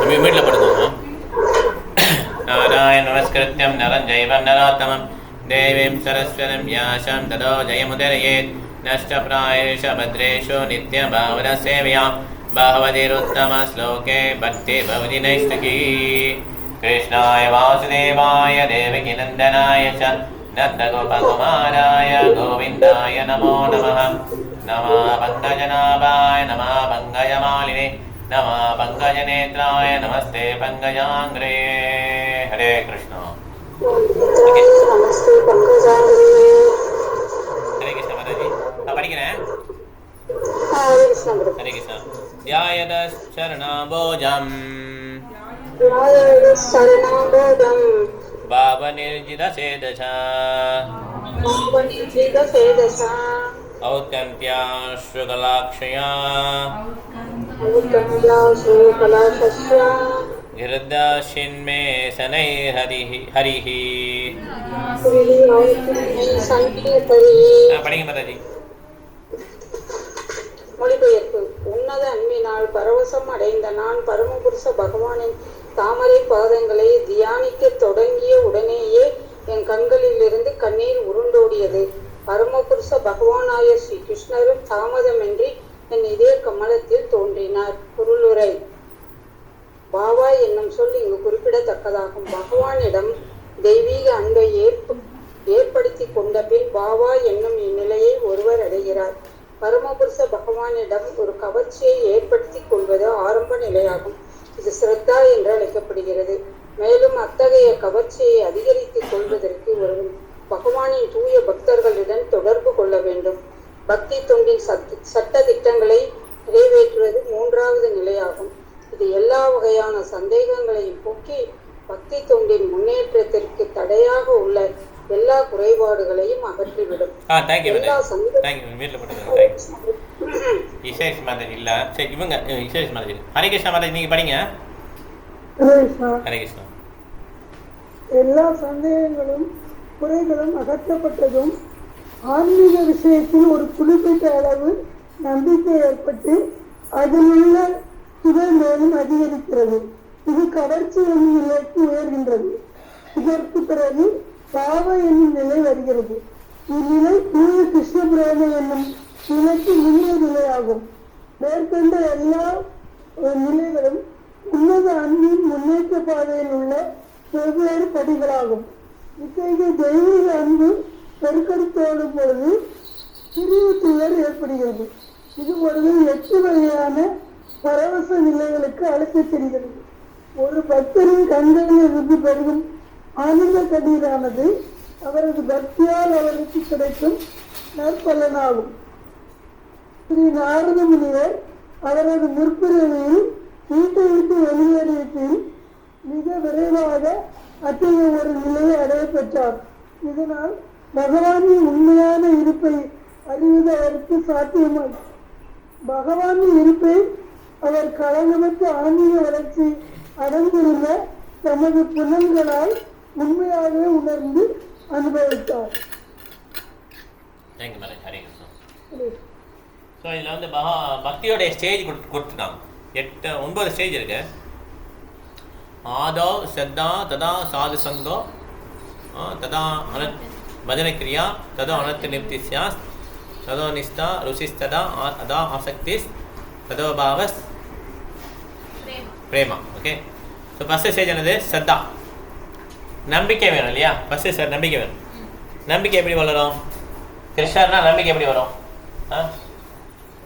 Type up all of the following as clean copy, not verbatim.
நம்ம வீட்டில் படுத்துவோம். நாராயண நமஸ்கிருத்யம் நரம் ஜெய்வம் நரோத்தமம் தேவீம் சரஸ்வதம் யாசம் ததோ ஜெயமுதரயேத் நஷ்டப்ராயேஷ பத்ரேஷு நித்யபாவன சேவையா பகவதிருத்தம ஸ்லோகே பக்தி பவதி நைஷ்டகி. கிருஷ்ணாய வாசுதேவாய தேவகி நந்தனாய ச நந்தகோபகுமாராய கோவிந்தாய நமோ நமः. நமः பங்கஜநாபாய நமः பங்கஜமாலினே நமः பங்கஜநேத்ராய நமஸ்தே பங்கஜாங்கிரே. ஹரே கிருஷ்ணா. நமஸ்தே பங்கஜாங்கிரே. ஹரே கிருஷ்ணா மாதாஜி. நான் படிக்கிறேன். ஹரே கிருஷ்ணா. ஹரே கிருஷ்ணா. ध्यायतश्चरणाम्बोजम् भावनिर्जितसेदशा औत्कन्त्याश्रुकलाक्षया गिरदाशिन्मे शनैर्हरिः हरिः. படிங்க மாதாஜி. மொழிபெயர்ப்பு. உன்னத அன்பினால் பரவசம் அடைந்த நான் பரமபுருஷ பகவானின் தாமரை பாதங்களை தியானிக்க தொடங்கிய உடனேயே என் கண்களிலிருந்து கண்ணீர் உருண்டோடியது. பரமபுருஷ பகவானாய ஸ்ரீ கிருஷ்ணரும் தாமதமின்றி என் இதய கமலத்தில் தோன்றினார். பொருளுரை. பாபா என்னும் சொல் இங்கு குறிப்பிடத்தக்கதாகும். பகவானிடம் தெய்வீக அன்பை ஏற்படுத்தி கொண்ட பின் பாபா என்னும் இந்நிலையை ஒருவர் அடைகிறார். பரமபுருஷ பகவானிடம் ஒரு கவர்ச்சியை ஏற்படுத்தி கொள்வது ஆரம்ப நிலையாகும். இது ஸ்ரத்தா என்று அழைக்கப்படுகிறது. மேலும் அத்தகைய கவர்ச்சியை அதிகரித்துக் கொள்வதற்கு ஒரு பகவானின் தூய பக்தர்களுடன் தொடர்பு கொள்ள வேண்டும். பக்தி தொண்டின் சட்ட திட்டங்களை நிறைவேற்றுவது மூன்றாவது நிலையாகும். இது எல்லா வகையான சந்தேகங்களையும் போக்கி பக்தி தொண்டின் முன்னேற்றத்திற்கு தடையாக உள்ள எல்லா குறைபாடுகளையும் அகற்றிவிடும். எல்லா சந்தேகங்களும் குறைகளும் அகற்றப்பட்டதும் ஆன்மீக விஷயத்தில் ஒரு குறிப்பிட்ட அளவு நம்பிக்கை ஏற்பட்டு அதிலுள்ள சுவை மேலும் அதிகரிக்கிறது. இது கவர்ச்சி என்னும் நிலைக்கு உயர்கின்றது. இதற்கு பிறகு பாவ என்னும் நிலை வருகிறது. இந்நிலை தூய கிருஷ்ண பிரேம என்னும் நிலைக்கு முன்னே நிலையாகும். மேற்கொண்ட எல்லா நிலைகளும் உன்னத அன்பின் முன்னேற்ற பாதையில் உள்ள வெவ்வேறு படிகளாகும். இத்தகைய தெய்வீக அன்பு பெருக்கெடுத்தோடும் பொழுது பிரிவு துயர் ஏற்படுகிறது. இது பொழுது 8 வகையான பரவச நிலைகளுக்கு அழைத்துச் செல்கிறது. ஒரு பக்தரின் கண்களில் இருந்து பெருகும் ஆனந்த கண்ணீரானது அவரது பக்தியால் அவருக்கு கிடைக்கும் நற்பலனாகும். ஸ்ரீ நாரத முனிவர் அவரது முற்பிறவியில் வீட்டை விட்டு வெளியேறிய பின் மிக விரைவாக அத்தகைய ஒரு நிலையை அடைய பெற்றார். இதனால் பகவானின் உண்மையான இருப்பை அறிவது அவருக்கு சாத்தியமாகும். பகவானின் இருப்பை அவர் களங்கமற்ற ஆன்மீக வளர்ச்சி அடைந்திருந்த தமது புலன்களால் உண்மையாகவே உணர்ந்து அனுபவித்தார். இதில் வந்து பக்தியோடைய ஸ்டேஜ் கொடுத்துட்டாங்க. 9 ஸ்டேஜ் இருக்கு. ஆதோ சத்தா ததா சாது சங்கோ ததா பஜன கிரியா ததோ அனர்த்த நிவர்த்திஸ்யாஸ் ததோ நிஷ்டா ருசிஸ்ததா அதா ஆசக்திஸ் ததோ பாவஸ் பிரேமா. ஓகே. ஸோ ஃபஸ்ட்டு ஸ்டேஜ் என்னது? சத்தா. நம்பிக்கை வேணும் இல்லையா? ஃபஸ்ட்டு சார் நம்பிக்கை வேணும். நம்பிக்கை எப்படி வளரும்? கிருஷ்ணர்னா நம்பிக்கை எப்படி வரும்?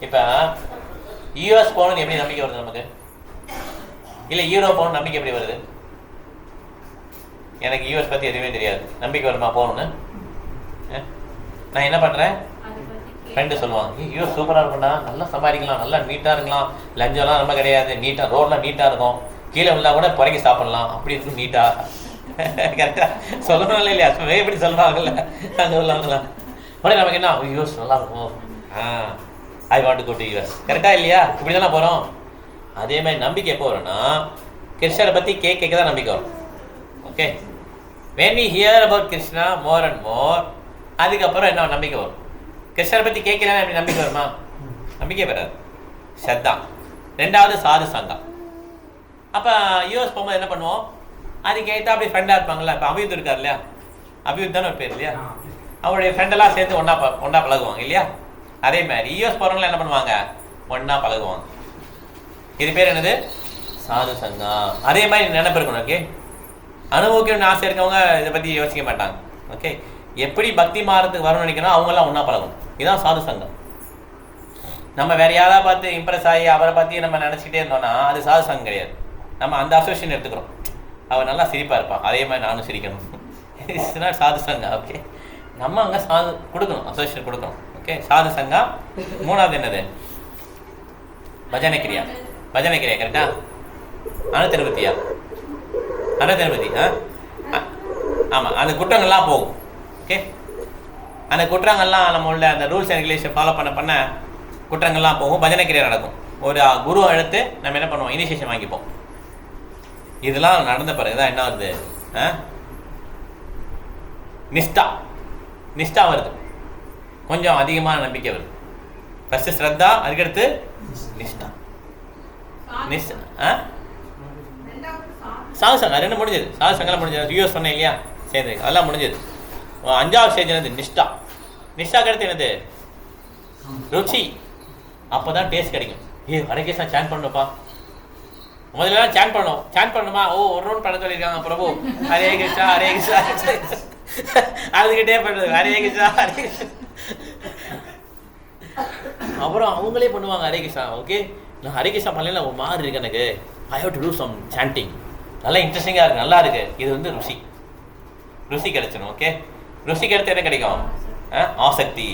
இப்போ யூஎஸ் போகணுன்னு எப்படி நம்பிக்கை வருது நமக்கு? இல்லை யூரோப் போகணும் நம்பிக்கை எப்படி வருது? எனக்கு யூஎஸ் பற்றி எதுவுமே தெரியாது, நம்பிக்கை வருமா போகணுன்னு? நான் என்ன பண்ணுறேன்? ஃப்ரெண்டு சொல்லுவாங்க, யூஎஸ் சூப்பராக இருக்கும்டா, நல்லா சம்பாதிக்கலாம், நல்லா நீட்டாக இருக்கலாம், லஞ்சம்லாம் ரொம்ப கிடையாது, நீட்டாக ரோடெலாம் நீட்டாக இருக்கும், கீழே விழா கூட குறைக்க சாப்பிட்லாம், அப்படி இருக்கும் நீட்டாக. கரெக்டாக சொல்லணும் இல்லையா? எப்படி சொல்லுவாங்கல்ல அங்கே உள்ளவங்களாம். உடனே நமக்கு என்ன, யூஎஸ் நல்லா இருக்கும், I want to go to US. கரெக்டாக இல்லையா? இப்படி தானே போகிறோம். அதே மாதிரி நம்பிக்கை எப்போ வரும்னா கிருஷ்ணரை பற்றி கேட்க தான் நம்பிக்கை வரும். Okay. when we hear about Krishna more and more, அதுக்கப்புறம் என்ன நம்பிக்கை வரும்? கிருஷ்ணரை பற்றி கேட்கலன்னா எப்படி நம்பிக்கை வருமா? நம்பிக்கை வராது. சத்தா. 2வது சாது சங்கம். அப்போ யூஎஸ் போகும்போது என்ன பண்ணுவோம், அதுக்கு ஏற்றா அப்படி ஃப்ரெண்டாக இருப்பாங்கல்ல. இப்போ அபியுத் இருக்கார் இல்லையா, அபியுத் தானே ஒரு பேர் இல்லையா, அவருடைய ஃப்ரெண்டெல்லாம் சேர்ந்து ஒன்றா பழகுவாங்க இல்லையா. அதே மாதிரி யூஎஸ் போகிறவங்களாம் என்ன பண்ணுவாங்க, ஒன்றா பழகுவாங்க. இது பேர் என்னது, சாது சங்கம். அதே மாதிரி நினைப்பு இருக்கணும். ஓகே, அனுபவிக்கணும்னு ஆசை இருக்கவங்க இதை பற்றி யோசிக்க மாட்டாங்க. ஓகே, எப்படி பக்தி மாறத்துக்கு வரணும்னு நினைக்கணும், அவங்களாம் ஒன்றா பழகணும். இதுதான் சாது சங்கம். நம்ம வேற யாராவது பார்த்து இம்ப்ரெஸ் ஆகி அவரை பற்றி நம்ம நினச்சிக்கிட்டே இருந்தோம்னா அது சாது சங்கம் கிடையாது. நம்ம அந்த அசோசியேஷன் எடுத்துக்கிறோம். அவர் நல்லா சிரிப்பாக இருப்பான், அதே மாதிரி நானும் சிரிக்கணும். இட்ஸ் சாது சங்கம். ஓகே, நம்ம அங்கே சாது கொடுக்கணும், அசோசியேஷன் கொடுக்கணும். ஓகே, சாது சங்கம். மூணாவது என்னது, பஜனை கிரியா. பஜனை கிரியா கரெக்டா, அனுதிருபதியா, அனுதிருபதி. ஆமாம், அந்த குற்றங்கள்லாம் போகும். ஓகே, அந்த குற்றங்கள்லாம் நம்ம உள்ள அந்த ரூல்ஸ் அண்ட் ரெகுலேஷன் ஃபாலோ பண்ண குற்றங்கள்லாம் போகும், பஜனை கிரியா நடக்கும். ஒரு குரு எடுத்து நம்ம என்ன பண்ணுவோம், இனிஷியேஷன் வாங்கிப்போம். இதெல்லாம் நடந்த பிறகு தான் என்ன வருது, நிஷ்டா வருது. கொஞ்சம் அதிகமான நம்பிக்கை வருது. ஃபர்ஸ்ட் ஸ்ரத்தா, அதுக்கடுத்து நிஷ்டா. சாது சங்கம் ரெண்டு முடிஞ்சது. சாது சங்கம்லாம் முடிஞ்சது. யூஎஸ் சொன்னேன் இல்லையா, சேர்ந்து அதெல்லாம் முடிஞ்சது. 5வது ஸ்டேஜ் என்னது, நிஷ்டா. நிஷ்டாக்கு அடுத்து என்னது, ருச்சி. அப்போ தான் டேஸ்ட் கிடைக்கும். ஹரே கிருஷ்ணா சான் பண்ணணும்ப்பா, முதல்ல சான் பண்ணணும். சான் பண்ணணுமா, ஒரு ரவுண்ட் பண்ண சொல்லியிருக்காங்க பிரபு, ஹரே கிருஷ்ணா ஹரே கிருஷ்ணா அதுக்கிட்டே பண்ணுறது ஹரே கிருஷ்ணா ஹரே கிருஷ்ணா. அப்புறம் அவங்களே பண்ணுவாங்க ஹரே கிருஷ்ணா. ஓகே, நான் ஹரே கிருஷ்ணா பண்ணல, ஒரு மாதிரி இருக்கு எனக்கு, I have to do something. நல்லா இன்ட்ரெஸ்டிங்காக இருக்குது, நல்லா இருக்குது. இது வந்து ருசி கிடைச்சிடும். ஓகே, ருசி கிடைத்த என்ன கிடைக்கும், ஆசக்தி,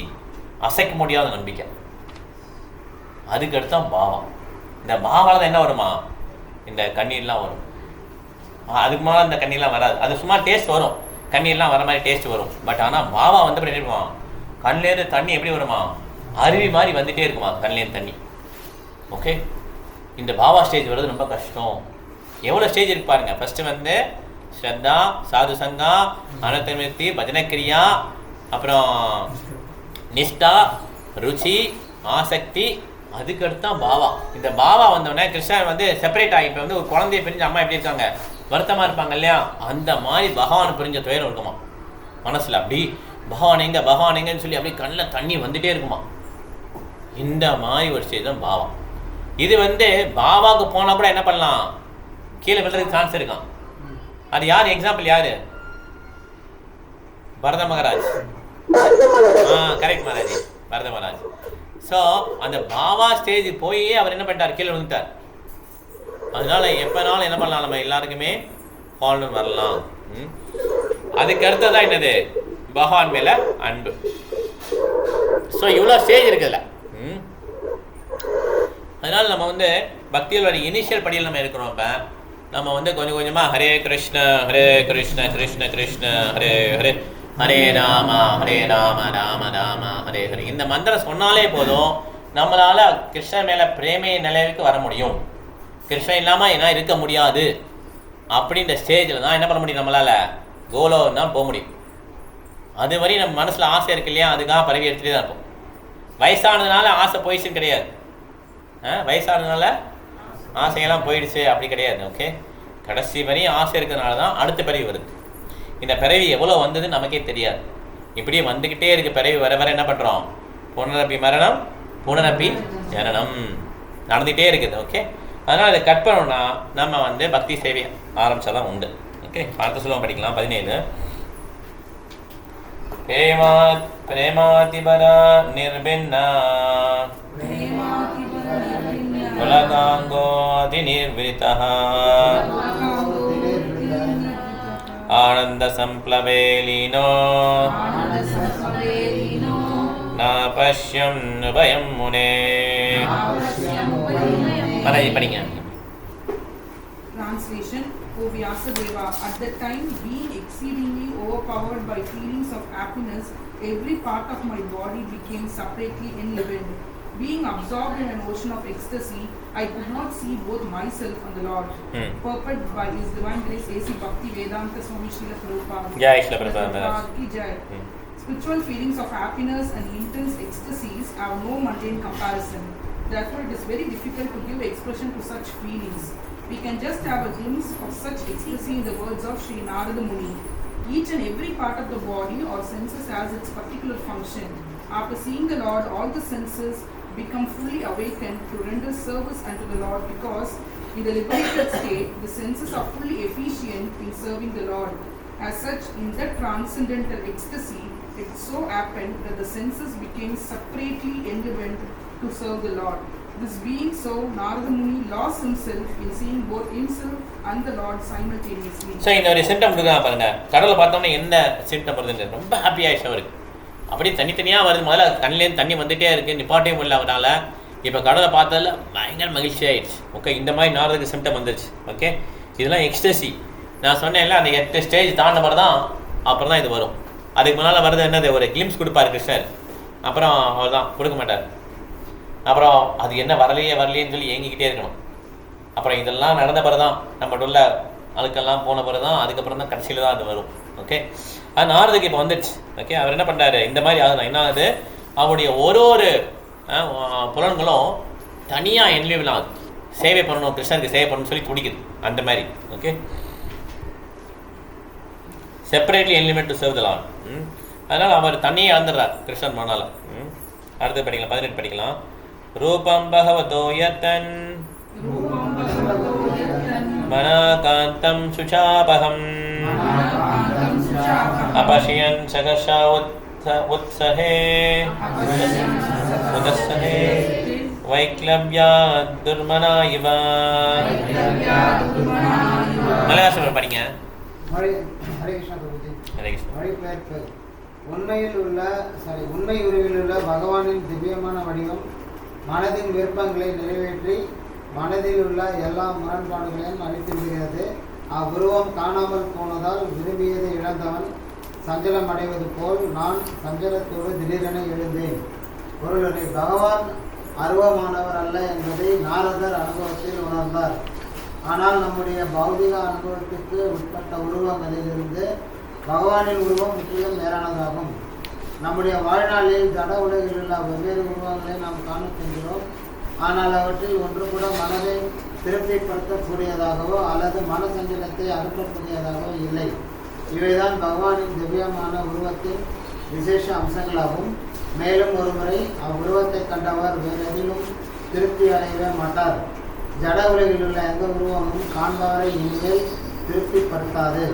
அசைக்க முடியாத நம்பிக்கை. அதுக்கு அடுத்தான் பாவம். இந்த பாவால் தான் என்ன வருமா, இந்த கண்ணீர்லாம் வரும். அதுக்கு மேலே இந்த கண்ணீர்லாம் வராது. அது சும்மா டேஸ்ட் வரும், கண்ணீர்லாம் வர மாதிரி டேஸ்ட் வரும். பட் ஆனால் பாவா வந்து எப்படி இருக்குமா, கண்ணிலேருந்து தண்ணி எப்படி வருமா, அருவி மாதிரி வந்துகிட்டே இருக்குமா கண்ணிலேருந்து தண்ணி. ஓகே, இந்த பாவா ஸ்டேஜ் வர்றது ரொம்ப கஷ்டம். எவ்வளோ ஸ்டேஜ் இருக்கு பாருங்க. ஃபர்ஸ்ட் வந்து ஸ்ரத்தா, சாது சங்கா, அனுதிருப்தி, பஜனக்கிரியா, அப்புறம் நிஷ்டா, ருச்சி, ஆசக்தி, அதுக்கடுத்து தான் பாவா. இந்த பாவா வந்தோடனே கிருஷ்ணன் வந்து செப்பரேட் ஆகி, இப்போ வந்து ஒரு குழந்தைய பிரிஞ்சு அம்மா எப்படி இருக்காங்க, வருத்தமாக இருப்பாங்க இல்லையா, அந்த மாதிரி பகவான் பிரிஞ்ச துயரம் இருக்குமா மனசில். அப்படி பகவான் எங்கன்னு சொல்லி அப்படியே கண்ணில் தண்ணி வந்துகிட்டே இருக்குமா. இந்த மாதிரி ஒரு ஸ்டேஜ் தான் பாவா. இது வந்து பாபாவுக்கு போனால் கூட என்ன பண்ணலாம், கீழே விழுறதுக்கு சான்ஸ் இருக்கான். அது யார் எக்ஸாம்பிள், யாரு, பரத மகாராஜ். கரெக்ட் மகாராஜ், பரத மகாராஜ். ஸோ அந்த பாபா ஸ்டேஜ் போய் அவர் என்ன பண்ணிட்டார், கீழே விழுந்துட்டார். அதனால எப்போனாலும் என்ன பண்ணலாம், நம்ம எல்லாருக்குமே ஃபால்னு வரலாம். அதுக்கு அடுத்ததான் என்னது, பகவான் மேல அன்பு. ஸோ இவ்வளோ ஸ்டேஜ் இருக்குதுல்ல. அதனால நம்ம வந்து பக்தியோட இனிஷியல் படியில் நம்ம இருக்கிறோம். இப்போ நம்ம வந்து கொஞ்சம் கொஞ்சமாக ஹரே கிருஷ்ண கிருஷ்ண கிருஷ்ண ஹரே ஹரே, ஹரே ராம ராம ராம ஹரே ஹரே, இந்த மந்திரம் சொன்னாலே போதும் நம்மளால கிருஷ்ணன் மேலே பிரேமை நிலைவுக்கு வர முடியும். கிருஷ்ணன் இல்லாமல் என்ன இருக்க முடியாது அப்படின்ற ஸ்டேஜில் தான் என்ன பண்ண முடியும், நம்மளால் கோலோகம் தான் போக முடியும். அது வரையும் நம்ம மனசில் ஆசை இருக்கு இல்லையா, அதுக்காக பரவி எடுத்துகிட்டே தான் இருப்போம். வயசானதுனால ஆசை போயிடுச்சுன்னு கிடையாது, வயசானதுனால ஆசையெல்லாம் போயிடுச்சு அப்படி கிடையாது. ஓகே, கடைசி வரையும் ஆசை இருக்கிறதுனால தான் அடுத்த பிறவி வருது. இந்த பிறவி எவ்வளோ வந்ததுன்னு நமக்கே தெரியாது. இப்படியே வந்துக்கிட்டே இருக்கு பிறவி, வர வர என்ன பண்ணுறோம், புனரப்பி மரணம் புனரப்பி ஜனனம் நடந்துகிட்டே இருக்குது. ஓகே, அதனால் இதை கட் பண்ணோம்னா நம்ம வந்து பக்தி சேவை ஆரம்பித்தா தான் உண்டு. ஓகே, அடுத்த சொல்லுவோம், படிக்கலாம். 17 பிரேமாதிபரா நிர்பின்னா புலகாங்கோதி நிர்விரிதः ஆனந்த சம்ப்ளவே லீனோ ந பஷ்யம் பயம் முனே. படிங்க. Translation: O Vyasadeva, at that time, being exceedingly overpowered by feelings of happiness, every part of my body became separately enlivened. Being absorbed in an ocean of ecstasy, I could not see both myself and the Lord. Purported by His Divine Grace A.C. Bhakti Vedanta Swami Srila Prabhupada. Jai Srila Prabhupada Ki Jai. Spiritual feelings of happiness and intense ecstasies have no mundane comparison. Therefore, it is very difficult to give expression to such feelings. We can just have a glimpse of such ecstasy in the words of Sri Narada Muni. Each and every part of the body or senses has its particular function. After seeing the Lord, all the senses become fully awakened to render service unto the Lord, because in the liberated state, the senses are fully efficient in serving the Lord. As such, in that transcendental ecstasy, it so happened that the senses became separately enlivened to serve the Lord. This being so, Narada Muni lost himself in seeing both himself and the Lord simultaneously. So இந்த ஒரு symptom கொடுக்குறா பாருங்க. கடவுளை பார்த்தோம்னா என்ன symptom வருதுன்னு ரொம்ப happy ஆயிடுச்சு அவருக்கு. அப்படியே தனித்தனியாக வருது. முதல்ல கண்ணிலேருந்து தண்ணி வந்துகிட்டே இருக்குது, நிப்பாட்டே முடியல அவரால். இப்போ கடவுளை பார்த்ததில் பயங்கர மகிழ்ச்சி ஆயிடுச்சு. ஓகே, இந்த மாதிரி நாரதுக்கு சிம்டம் வந்துருச்சு. ஓகே, இதெல்லாம் எக்ஸ்டசி. நான் சொன்னேன்ல, அந்த 8 ஸ்டேஜ் தாண்ட மாதிரி தான் அப்புறம் தான் இது வரும். அதுக்கு முன்னால் வருது என்னது, ஒரு கிளிம்ஸ் கொடுப்பார் கிருஷ்ணர், அப்புறம் அவர் தான் கொடுக்க மாட்டார். அப்புறம் அது என்ன வரலையேன்னு சொல்லி ஏங்கிக்கிட்டே இருக்கணும். அப்புறம் இதெல்லாம் நடந்த பிறகு தான், நம்மகிட்ட உள்ள அழுக்கெல்லாம் போன பிறகு தான், அதுக்கப்புறம் தான் கடைசியில் தான் அது வரும். ஓகே, அது நாரதுக்கு இப்போ வந்துடுச்சு. ஓகே, அவர் என்ன பண்ணுறாரு, இந்த மாதிரி ஆகுது. என்ன ஆகுது, அவருடைய ஒரு புலன்களும் தனியாக என்லிவ் ஆகுது. சேவை பண்ணணும், கிருஷ்ணருக்கு சேவை பண்ணணும்னு சொல்லி துடிக்குது அந்த மாதிரி. Okay, separately enlightenment to serve the lord. அதனால் அவர் தண்ணியை இழந்துடுறார் கிருஷ்ணன் மனால. அடுத்து படிக்கலாம், 18 படிக்கலாம். ரூபம் பகவதோ யத்தன் மனாகாந்தம் சுசாபகம் அபஷ்யன் சகர்ஷா உத்ஸஹே உதஸ்ஸஹே வைக்லவ்யா துர்மனா இவ. மலையாளம் படிங்க. ஹரே கிருஷ்ணா பிரபுஜி. ஹரே கிருஷ்ணா. மொழிபெயர்ப்பு. உண்மை உருவில் உள்ள பகவானின் திவ்யமான வடிவம் மனதின் விருப்பங்களை நிறைவேற்றி மனதில் உள்ள எல்லா முரண்பாடுகளையும் அழித்து விடுகிறது. அவ்வுருவம் காணாமல் போனதால் விரும்பியதை இழந்தவன் சஞ்சலம் அடைவது போல் நான் சஞ்சலத்தோடு திடீரென எழுந்தேன். பொருளுரை. பகவான் அருவமானவர் அல்ல என்பதை நாரதர் அனுபவத்தில் உணர்ந்தார். ஆனால் நம்முடைய பௌதிக அனுபவத்திற்கு உட்பட்ட உருவங்களிலிருந்து பகவானின் உருவம் முற்றிலும் வேறானதாகும். நம்முடைய வாழ்நாளில் ஜட உலகில் உள்ள வெவ்வேறு உருவங்களை நாம் காணப்படுகிறோம். ஆனால் அவற்றில் ஒன்று கூட மனதை திருப்திப்படுத்தக்கூடியதாகவோ அல்லது மன சஞ்சலத்தை அகற்றக்கூடியதாகவோ இல்லை. இவைதான் பகவானின் திவ்யமான உருவத்தின் விசேஷ அம்சங்களாகும். மேலும் ஒருமுறை அவ்வுருவத்தை கண்டவர் வேறு எதிலும் திருப்தி அடையவே மாட்டார். ஜட உலகில் உள்ள எந்த உருவமும் காண்பவரை இனிமேல் திருப்திப்படுத்தாது.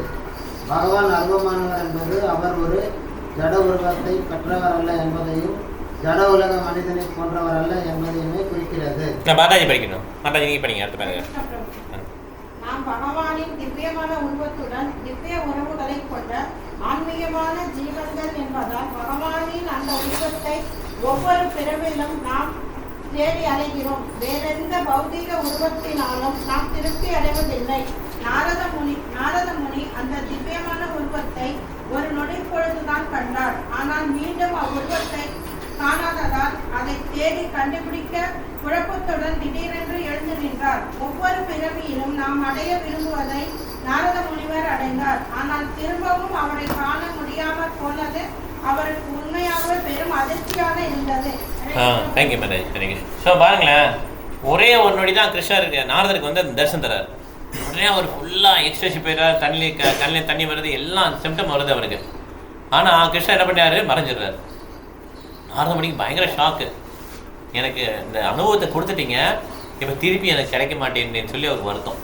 பகவான் அருவமானவர் என்பது அவர் ஒரு ஜட உருவத்தை பெற்றவர் அல்ல என்பதையும் ஜட உலக மனிதனை போன்றவர் அல்ல என்பதையுமே குறிக்கிறது. மாதாஜி படிக்கணும். மாதாஜி நீங்க படிங்க. அடுத்த பாருங்க. நாம் பகவானின் திவ்யமான உருவத்துடன் திவ்ய உறவுகளை கொண்ட ஆன்மீகமான ஜீவன்கள் என்பதால் பகவானின் அந்த உருவத்தை ஒவ்வொரு பிறவிலும் நாம் தேடி அலைகிறோம். வேறெந்த பௌதிக உருவத்தினாலும் நாம் திருப்தி அடைவதில்லை. நாரத முனி அந்த திவ்யமான உருவத்தை ஒரு நொடி பொழுதுதான் கண்டார். ஆனால் மீண்டும் அவ்வுருவத்தை காணாததால் அதை தேடி கண்டுபிடிக்க குழப்பத்துடன் திடீரென்று எழுந்து நின்றார். ஒவ்வொரு பிறவியிலும் நாம் அடைய விரும்புவதை நாரத முனிவர் அடைந்தார். ஆனால் திரும்பவும் அவரை காண முடியாமல் போனது அவருக்கு உண்மையாகவே பெரும் அதிர்ச்சியாக இருந்தது. Thank you marriage. தேங்க்யூ. ஸோ பாருங்களேன், ஒரே ஒரு நொடி தான் கிருஷ்ணருக்கு நாரதருக்கு வந்து தரிசனம் தரார். உடனே அவர் ஃபுல்லாக எக்ஸ்ட்ரெஸ் போயிடுறாரு. கண்ணில் தண்ணி வருது, எல்லாம் சிம்டம் வருது அவருக்கு. ஆனால் கிருஷ்ணர் என்ன பண்ணாரு, மறைஞ்சிடுறாரு. நாரத மணிக்கு பயங்கர ஷாக்கு. எனக்கு இந்த அனுபவத்தை கொடுத்துட்டீங்க, இப்போ திருப்பி எனக்கு கிடைக்க மாட்டேன்னு சொல்லி அவருக்கு வருத்தம்.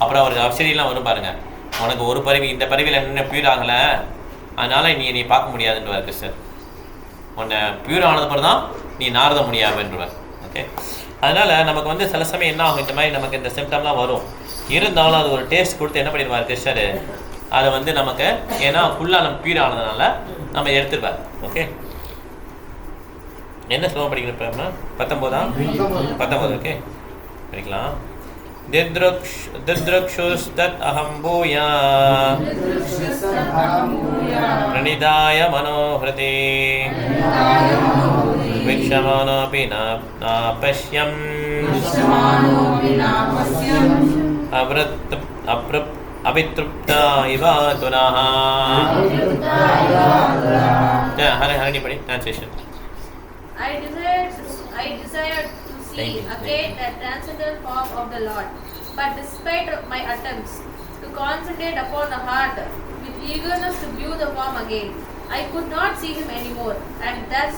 அப்புறம் அவருக்கு அவசரியெல்லாம் வரும் பாருங்க. உனக்கு ஒரு பறவை இந்த பறவையில் என்ன பியூர் ஆகலை, அதனால் நீ பார்க்க முடியாதுன்றவார் கிருஷ்ணர். உன்னை பியூர் ஆனது பிறகு தான் நீ நாரத முடியாதுன்றவார். ஓகே, அதனால் நமக்கு வந்து சில சமயம் என்ன ஆகும், இந்த மாதிரி நமக்கு இந்த சிம்டம்லாம் வரும். இருந்தாலும் அது ஒரு டேஸ்ட் கொடுத்து என்ன பண்ணிடுவார் கிருஷ்ணர், அதை வந்து நமக்கு ஏன்னா ஃபுல்லாக நம்ம பியூர் ஆனதுனால நம்ம எடுத்துருவார். ஓகே, என்ன ஸ்லோகம் படிக்கிறப்ப 19. ஓகே, படிக்கலாம். தித்ருக்ஷுஸ்தத் அஹம் பூயா பிரணிதாய மனோஹ்ருதி விக்ஷமானோபி நாபஷ்யம் அபித்ருப்தா இவ துனஹ. ஹரணி படி translation. I desired to see again the transcendental form of the Lord. But despite my attempts to concentrate upon the heart with eagerness to view the form again, I could not see him anymore, and thus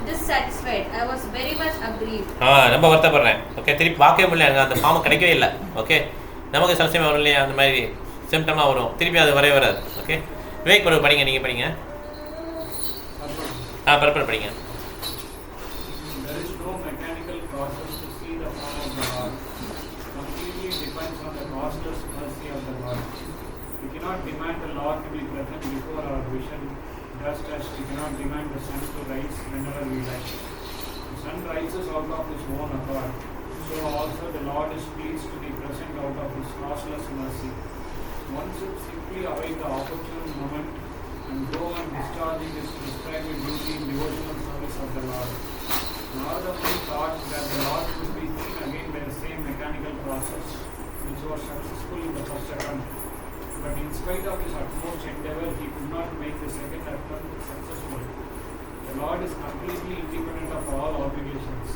dissatisfied. I was very much aggrieved. ரொம்ப வருத்தப்படுறேன். Okay, திருப்பி பார்க்கவே முடியல, எனக்கு அந்த form கிடைக்கவே இல்லை. Okay, நமக்கு சில சமயம் வரும் இல்லையா, அந்த மாதிரி சிம்டமாக வரும், திருப்பி அது வரவே வராது. ஓகே, விவேக் பருவ படிங்க, நீங்கள் படிங்க. பரப்பர் படிங்க. There is no mechanical process to see the form of the Lord. Completely depends on the causeless mercy of the Lord. We cannot demand the Lord to be present before our vision, just as we cannot demand the sun to rise whenever we like. The sun rises out of his own accord, so also the Lord is pleased to be present out of his causeless mercy. One should simply await the opportune moment and go on discharging his prescribed duty in devotional service of the Lord. Narada Muni thought that the Lord could be seen again by the same mechanical process which was successful in the first attempt. But in spite of his utmost endeavor, he could not make the second attempt successful. The Lord is completely independent of all obligations.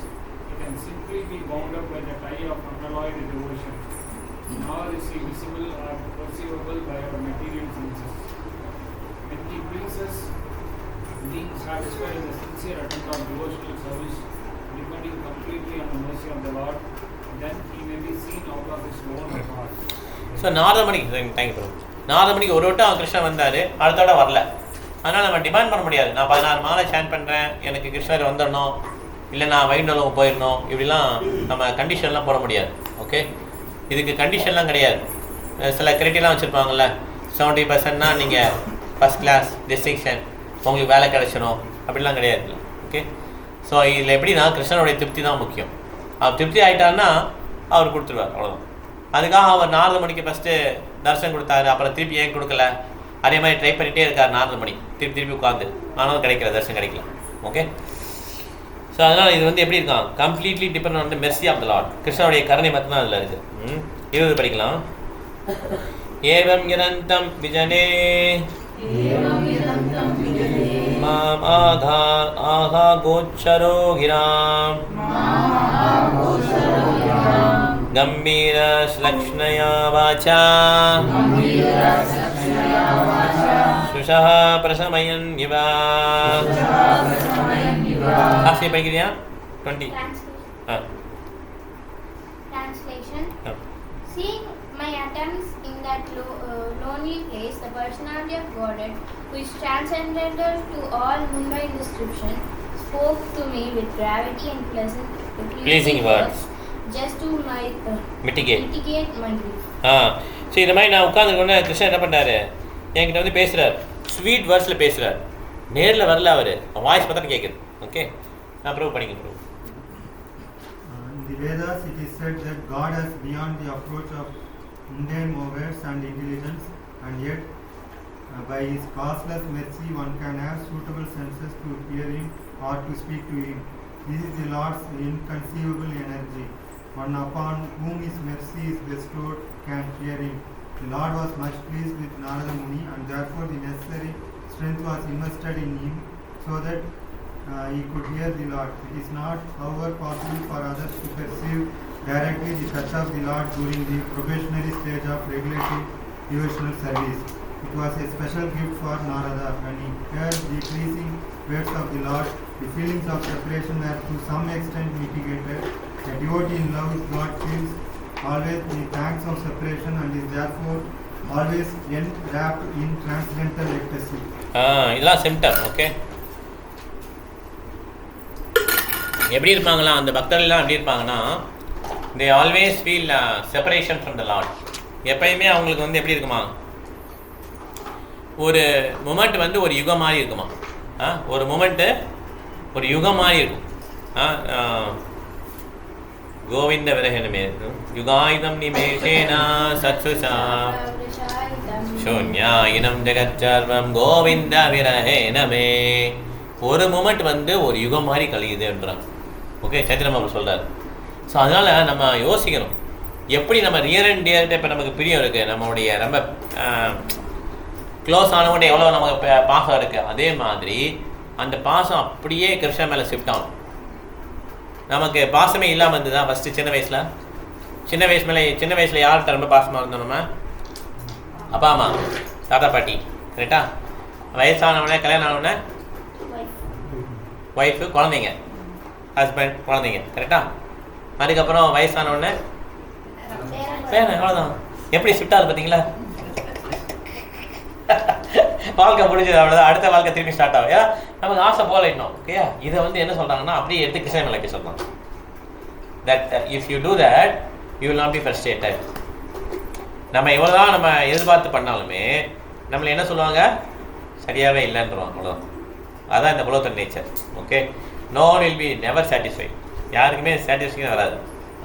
He can simply be bound up by the tie of unalloyed devotion, nor is he visible or perceivable by our material senses. When he pleases, being satisfied in the sincere attempt of devotional service, depending completely on the mercy of the Lord, then he may be seen out of his own heart. So நாரதமணிக்கு thank you. நாரதமணிக்கு ஒரு வட்டம் கிருஷ்ணன் வந்தார், அடுத்த விட வரல. அதனால் நம்ம டிமாண்ட் பண்ண முடியாது, நான் 16 மாலை சேன் பண்ணுறேன், எனக்கு கிருஷ்ணர் வந்துடணும், இல்லை நான் வைண்டலம் போயிடணும், இப்படிலாம் நம்ம கண்டிஷன்லாம் போட முடியாது. ஓகே, இதுக்கு கண்டிஷன்லாம் கிடையாது. சில கிரைட்டீரியாலாம் வச்சுருப்பாங்கள்ல, 70%னா நீங்கள் ஃபஸ்ட் கிளாஸ் டிஸ்டிங்ஷன், உங்களுக்கு வேலை கிடச்சிடும், அப்படிலாம் கிடையாது. ஓகே, ஸோ இதில் எப்படின்னா கிருஷ்ணனுடைய திருப்தி தான் முக்கியம். அவர் திருப்தி ஆகிட்டாருன்னா அவர் கொடுத்துருவார், அவ்வளோதான். அதுக்காக அவர் 4 மணிக்கு ஃபஸ்ட்டு தரிசனம் கொடுத்தாரு, அப்புறம் திருப்பி ஏன் கொடுக்கல, அதே மாதிரி ட்ரை பண்ணிகிட்டே இருக்கார் 4 மணி திருப்பி உட்காந்து, ஆனாலும் கிடைக்கல, தரிசனம் கிடைக்கல. ஓகே, ஸோ அதனால் இது எப்படி இருக்கான், completely depend on the mercy of the lord. கிருஷ்ணனுடைய கருணை மட்டும்தான் அதில் இருக்குது. 20 படிக்கலாம். ஏவம் யதந்தம் விஜனே மாம் ஆகா கோச்சரோ கிராம் गंभीर श्लक्ष्णया वाचा सुषः प्रशमयन् इव. आशय पढ़िया 20. Translation. Seeing my attempts in that lonely place, the personality of Godhead, who is transcendental to all mundane description, spoke to me with gravity and pleasing words. Just to mitigate my grief. So இந்த மாதிரி நான் உட்காந்துருக்கோன்னே கிருஷ்ணன் என்ன பண்ணார், என்கிட்ட பேசுகிறார், sweet வேர்ட்ஸில் பேசுகிறார், நேரில் வரல, அவர் வாய்ஸ் பார்த்தா கேட்குது. ஓகே, நான் ப்ரூவ் பண்ணிக்க prove. In the Vedas it is said that God is beyond the approach of mundane motives and intelligence, and yet by his causeless mercy one can have suitable senses to hear him or to speak to him. This is the Lord's inconceivable energy. One upon whom his mercy is bestowed can hear him. The Lord was much pleased with Narada Muni, and therefore the necessary strength was invested in him so that he could hear the Lord. It is not, however, possible for others to perceive directly the touch of the Lord during the probationary stage of regulative devotional service. It was a special gift for Narada. When he heard the pleasing words of the Lord, the feelings of separation were to some extent mitigated. A devotee in love with God feels always the pangs of separation and is therefore always enwrapped in transcendental ecstasy. இதெல்லாம் symptom. Okay, எப்படி இருப்பாங்களா அந்த பக்தர்கள்லாம் எப்படி இருப்பாங்கன்னா, they always feel separation from the Lord. எப்பயுமே அவங்களுக்கு எப்படி இருக்குமா, ஒரு மொமெண்ட் ஒரு யுகம் மாதிரி இருக்குமா, ஒரு மொமெண்ட்டு ஒரு யுகம் மாதிரி இருக்கும். கோவிந்த விரகணமே யுகாயுதம் நிமேஷேனா சத்சுஷா சூன்யாயினம் ஜெகச்சர்வம் கோவிந்த விரகணமே. ஒரு மொமெண்ட் ஒரு யுகம் மாதிரி கழியுதுன்றான். ஓகே, சைத்தன்ய சொல்கிறார். ஸோ அதனால் நம்ம யோசிக்கணும், எப்படி நம்ம ரியர் அண்ட் டியர்கிட்ட இப்போ நமக்கு பிரியம் இருக்குது, நம்மளுடைய ரொம்ப க்ளோஸ் ஆனவங்கள்ட்ட எவ்வளோ நமக்கு பாசம் இருக்குது, அதே மாதிரி அந்த பாசம் அப்படியே கிருஷ்ணன் மேலே ஷிஃப்ட் ஆகும். நமக்கு பாசமே இல்லாமல் இருந்தது தான் ஃபஸ்ட்டு சின்ன வயசில். சின்ன வயசுல யார்கிட்ட ரொம்ப பாசமாக இருந்தோம் நம்ம? அப்பா அம்மா, தாத்தா பாட்டி, கரெக்டா? வயசானவனே, கல்யாணம் ஆனவனே ஒய்ஃபு, குழந்தைங்க, ஹஸ்பண்ட், குழந்தைங்க, கரெக்டா? அதுக்கப்புறம் வயசானவொடனே பேரன், அவ்வளோதான். எப்படி ஷிஃப்டாக பார்த்தீங்களா? வாழ்க்கை முடிஞ்சது, அவ்வளோதான். அடுத்த வாழ்க்கை திரும்பி ஸ்டார்ட் ஆகும். ஏன்னா நமக்கு ஆசை போல இன்னும். ஓகேயா? இதை வந்து என்ன சொல்கிறாங்கன்னா அப்படியே எடுத்து கிருஷ்ணமலைக்கு சொல்கிறாங்க. That if you do that you will not be frustrated. நம்ம எவ்வளோதான் நம்ம எதிர்பார்த்து பண்ணாலுமே நம்மளை என்ன சொல்லுவாங்க? சரியாகவே இல்லைன்றவாங்க. அவ்வளோதான். அதான் இந்த உலகத்தோட nature. Okay, no one will be never satisfied. யாருக்குமே சாட்டிஸ்ஃபேக்ஷன் வராது.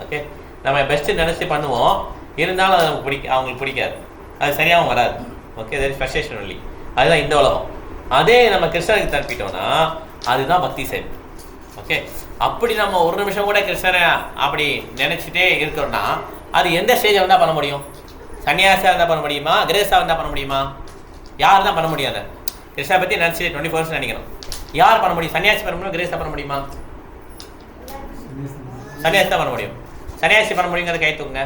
ஓகே, நம்ம பெஸ்ட்டு நினச்சி பண்ணுவோம், இருந்தாலும் அது நமக்கு அவங்களுக்கு பிடிக்காது, அது சரியாகவும் வராது. Okay, that is frustration only. அதுதான் இந்த உலகம். அதே நம்ம கிருஷ்ணனுக்கு தப்பிட்டோம்னா அதுதான் பக்தி செயல். ஓகே, அப்படி நம்ம ஒரு நிமிஷம் கூட கிருஷ்ணனை அப்படி நினச்சிட்டே இருக்கிறோம்னா அது எந்த ஸ்டேஜை வந்தால் பண்ண முடியும்? சன்னியாசியாக இருந்தால் பண்ண முடியுமா? கிரேஸாக இருந்தால் பண்ண முடியுமா? யார் தான் பண்ண முடியாது? கிருஷ்ணா பற்றி நினச்சி 24 நினைக்கிறோம். யார் பண்ண முடியும்? சன்னியாசி பண்ண முடியும், கிரேஸாக பண்ண முடியுமா? சன்னியாசி தான் பண்ண முடியும். சன்னியாசி பண்ண முடியுங்கிறது கை தூக்குங்க.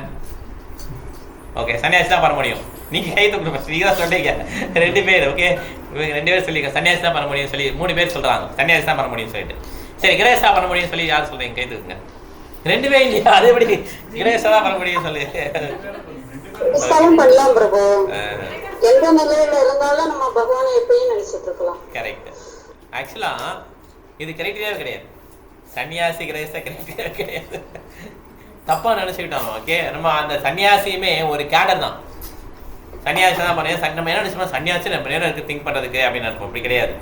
ஓகே, சன்னியாசி தான் பண்ண முடியும். நீங்கள் கை தூக்குங்க. நீங்கள் தான் சொல்லிங்க 2 பேர். ஓகே, இவங்க 2 பேர் சொல்லிங்க சன்னியாசி தான் பண்ண முடியும் சொல்லி 3 பேர் சொல்கிறாங்க சன்னியாசி தான் பண்ண முடியும்னு சொல்லிட்டு. சரி, கிரேஸாக பண்ண முடியும்னு சொல்லி யார் சொல்கிறீங்க? கை தூக்குங்க. 2 பேர் இல்லையா? அது எப்படி கிரேஸாக தான் பண்ண முடியும்னு சொல்லி பண்ணலாம் பிரபு. எந்த நிலையில இருந்தாலும் நம்ம பகவானை எப்பயும் நினைச்சிட்டு இருக்கலாம். கரெக்ட். ஆக்சுவலாக இது கிரைட்டீரியாவே கிடையாது. சன்னியாசி கிரேஸா கிரைட்டீரியா கிடையாது. தப்பாக நினச்சிக்கிட்டோம். ஓகே, நம்ம அந்த சன்னியாசியுமே ஒரு கேடர் தான். சன்னியாசி தான் பண்ண நம்ம என்ன நினச்சோம்? சன்னியாசி நம்ம நேரம் இருக்குது திங்க் பண்ணுறதுக்கு அப்படின்னு நினைப்போம். அப்படி கிடையாது.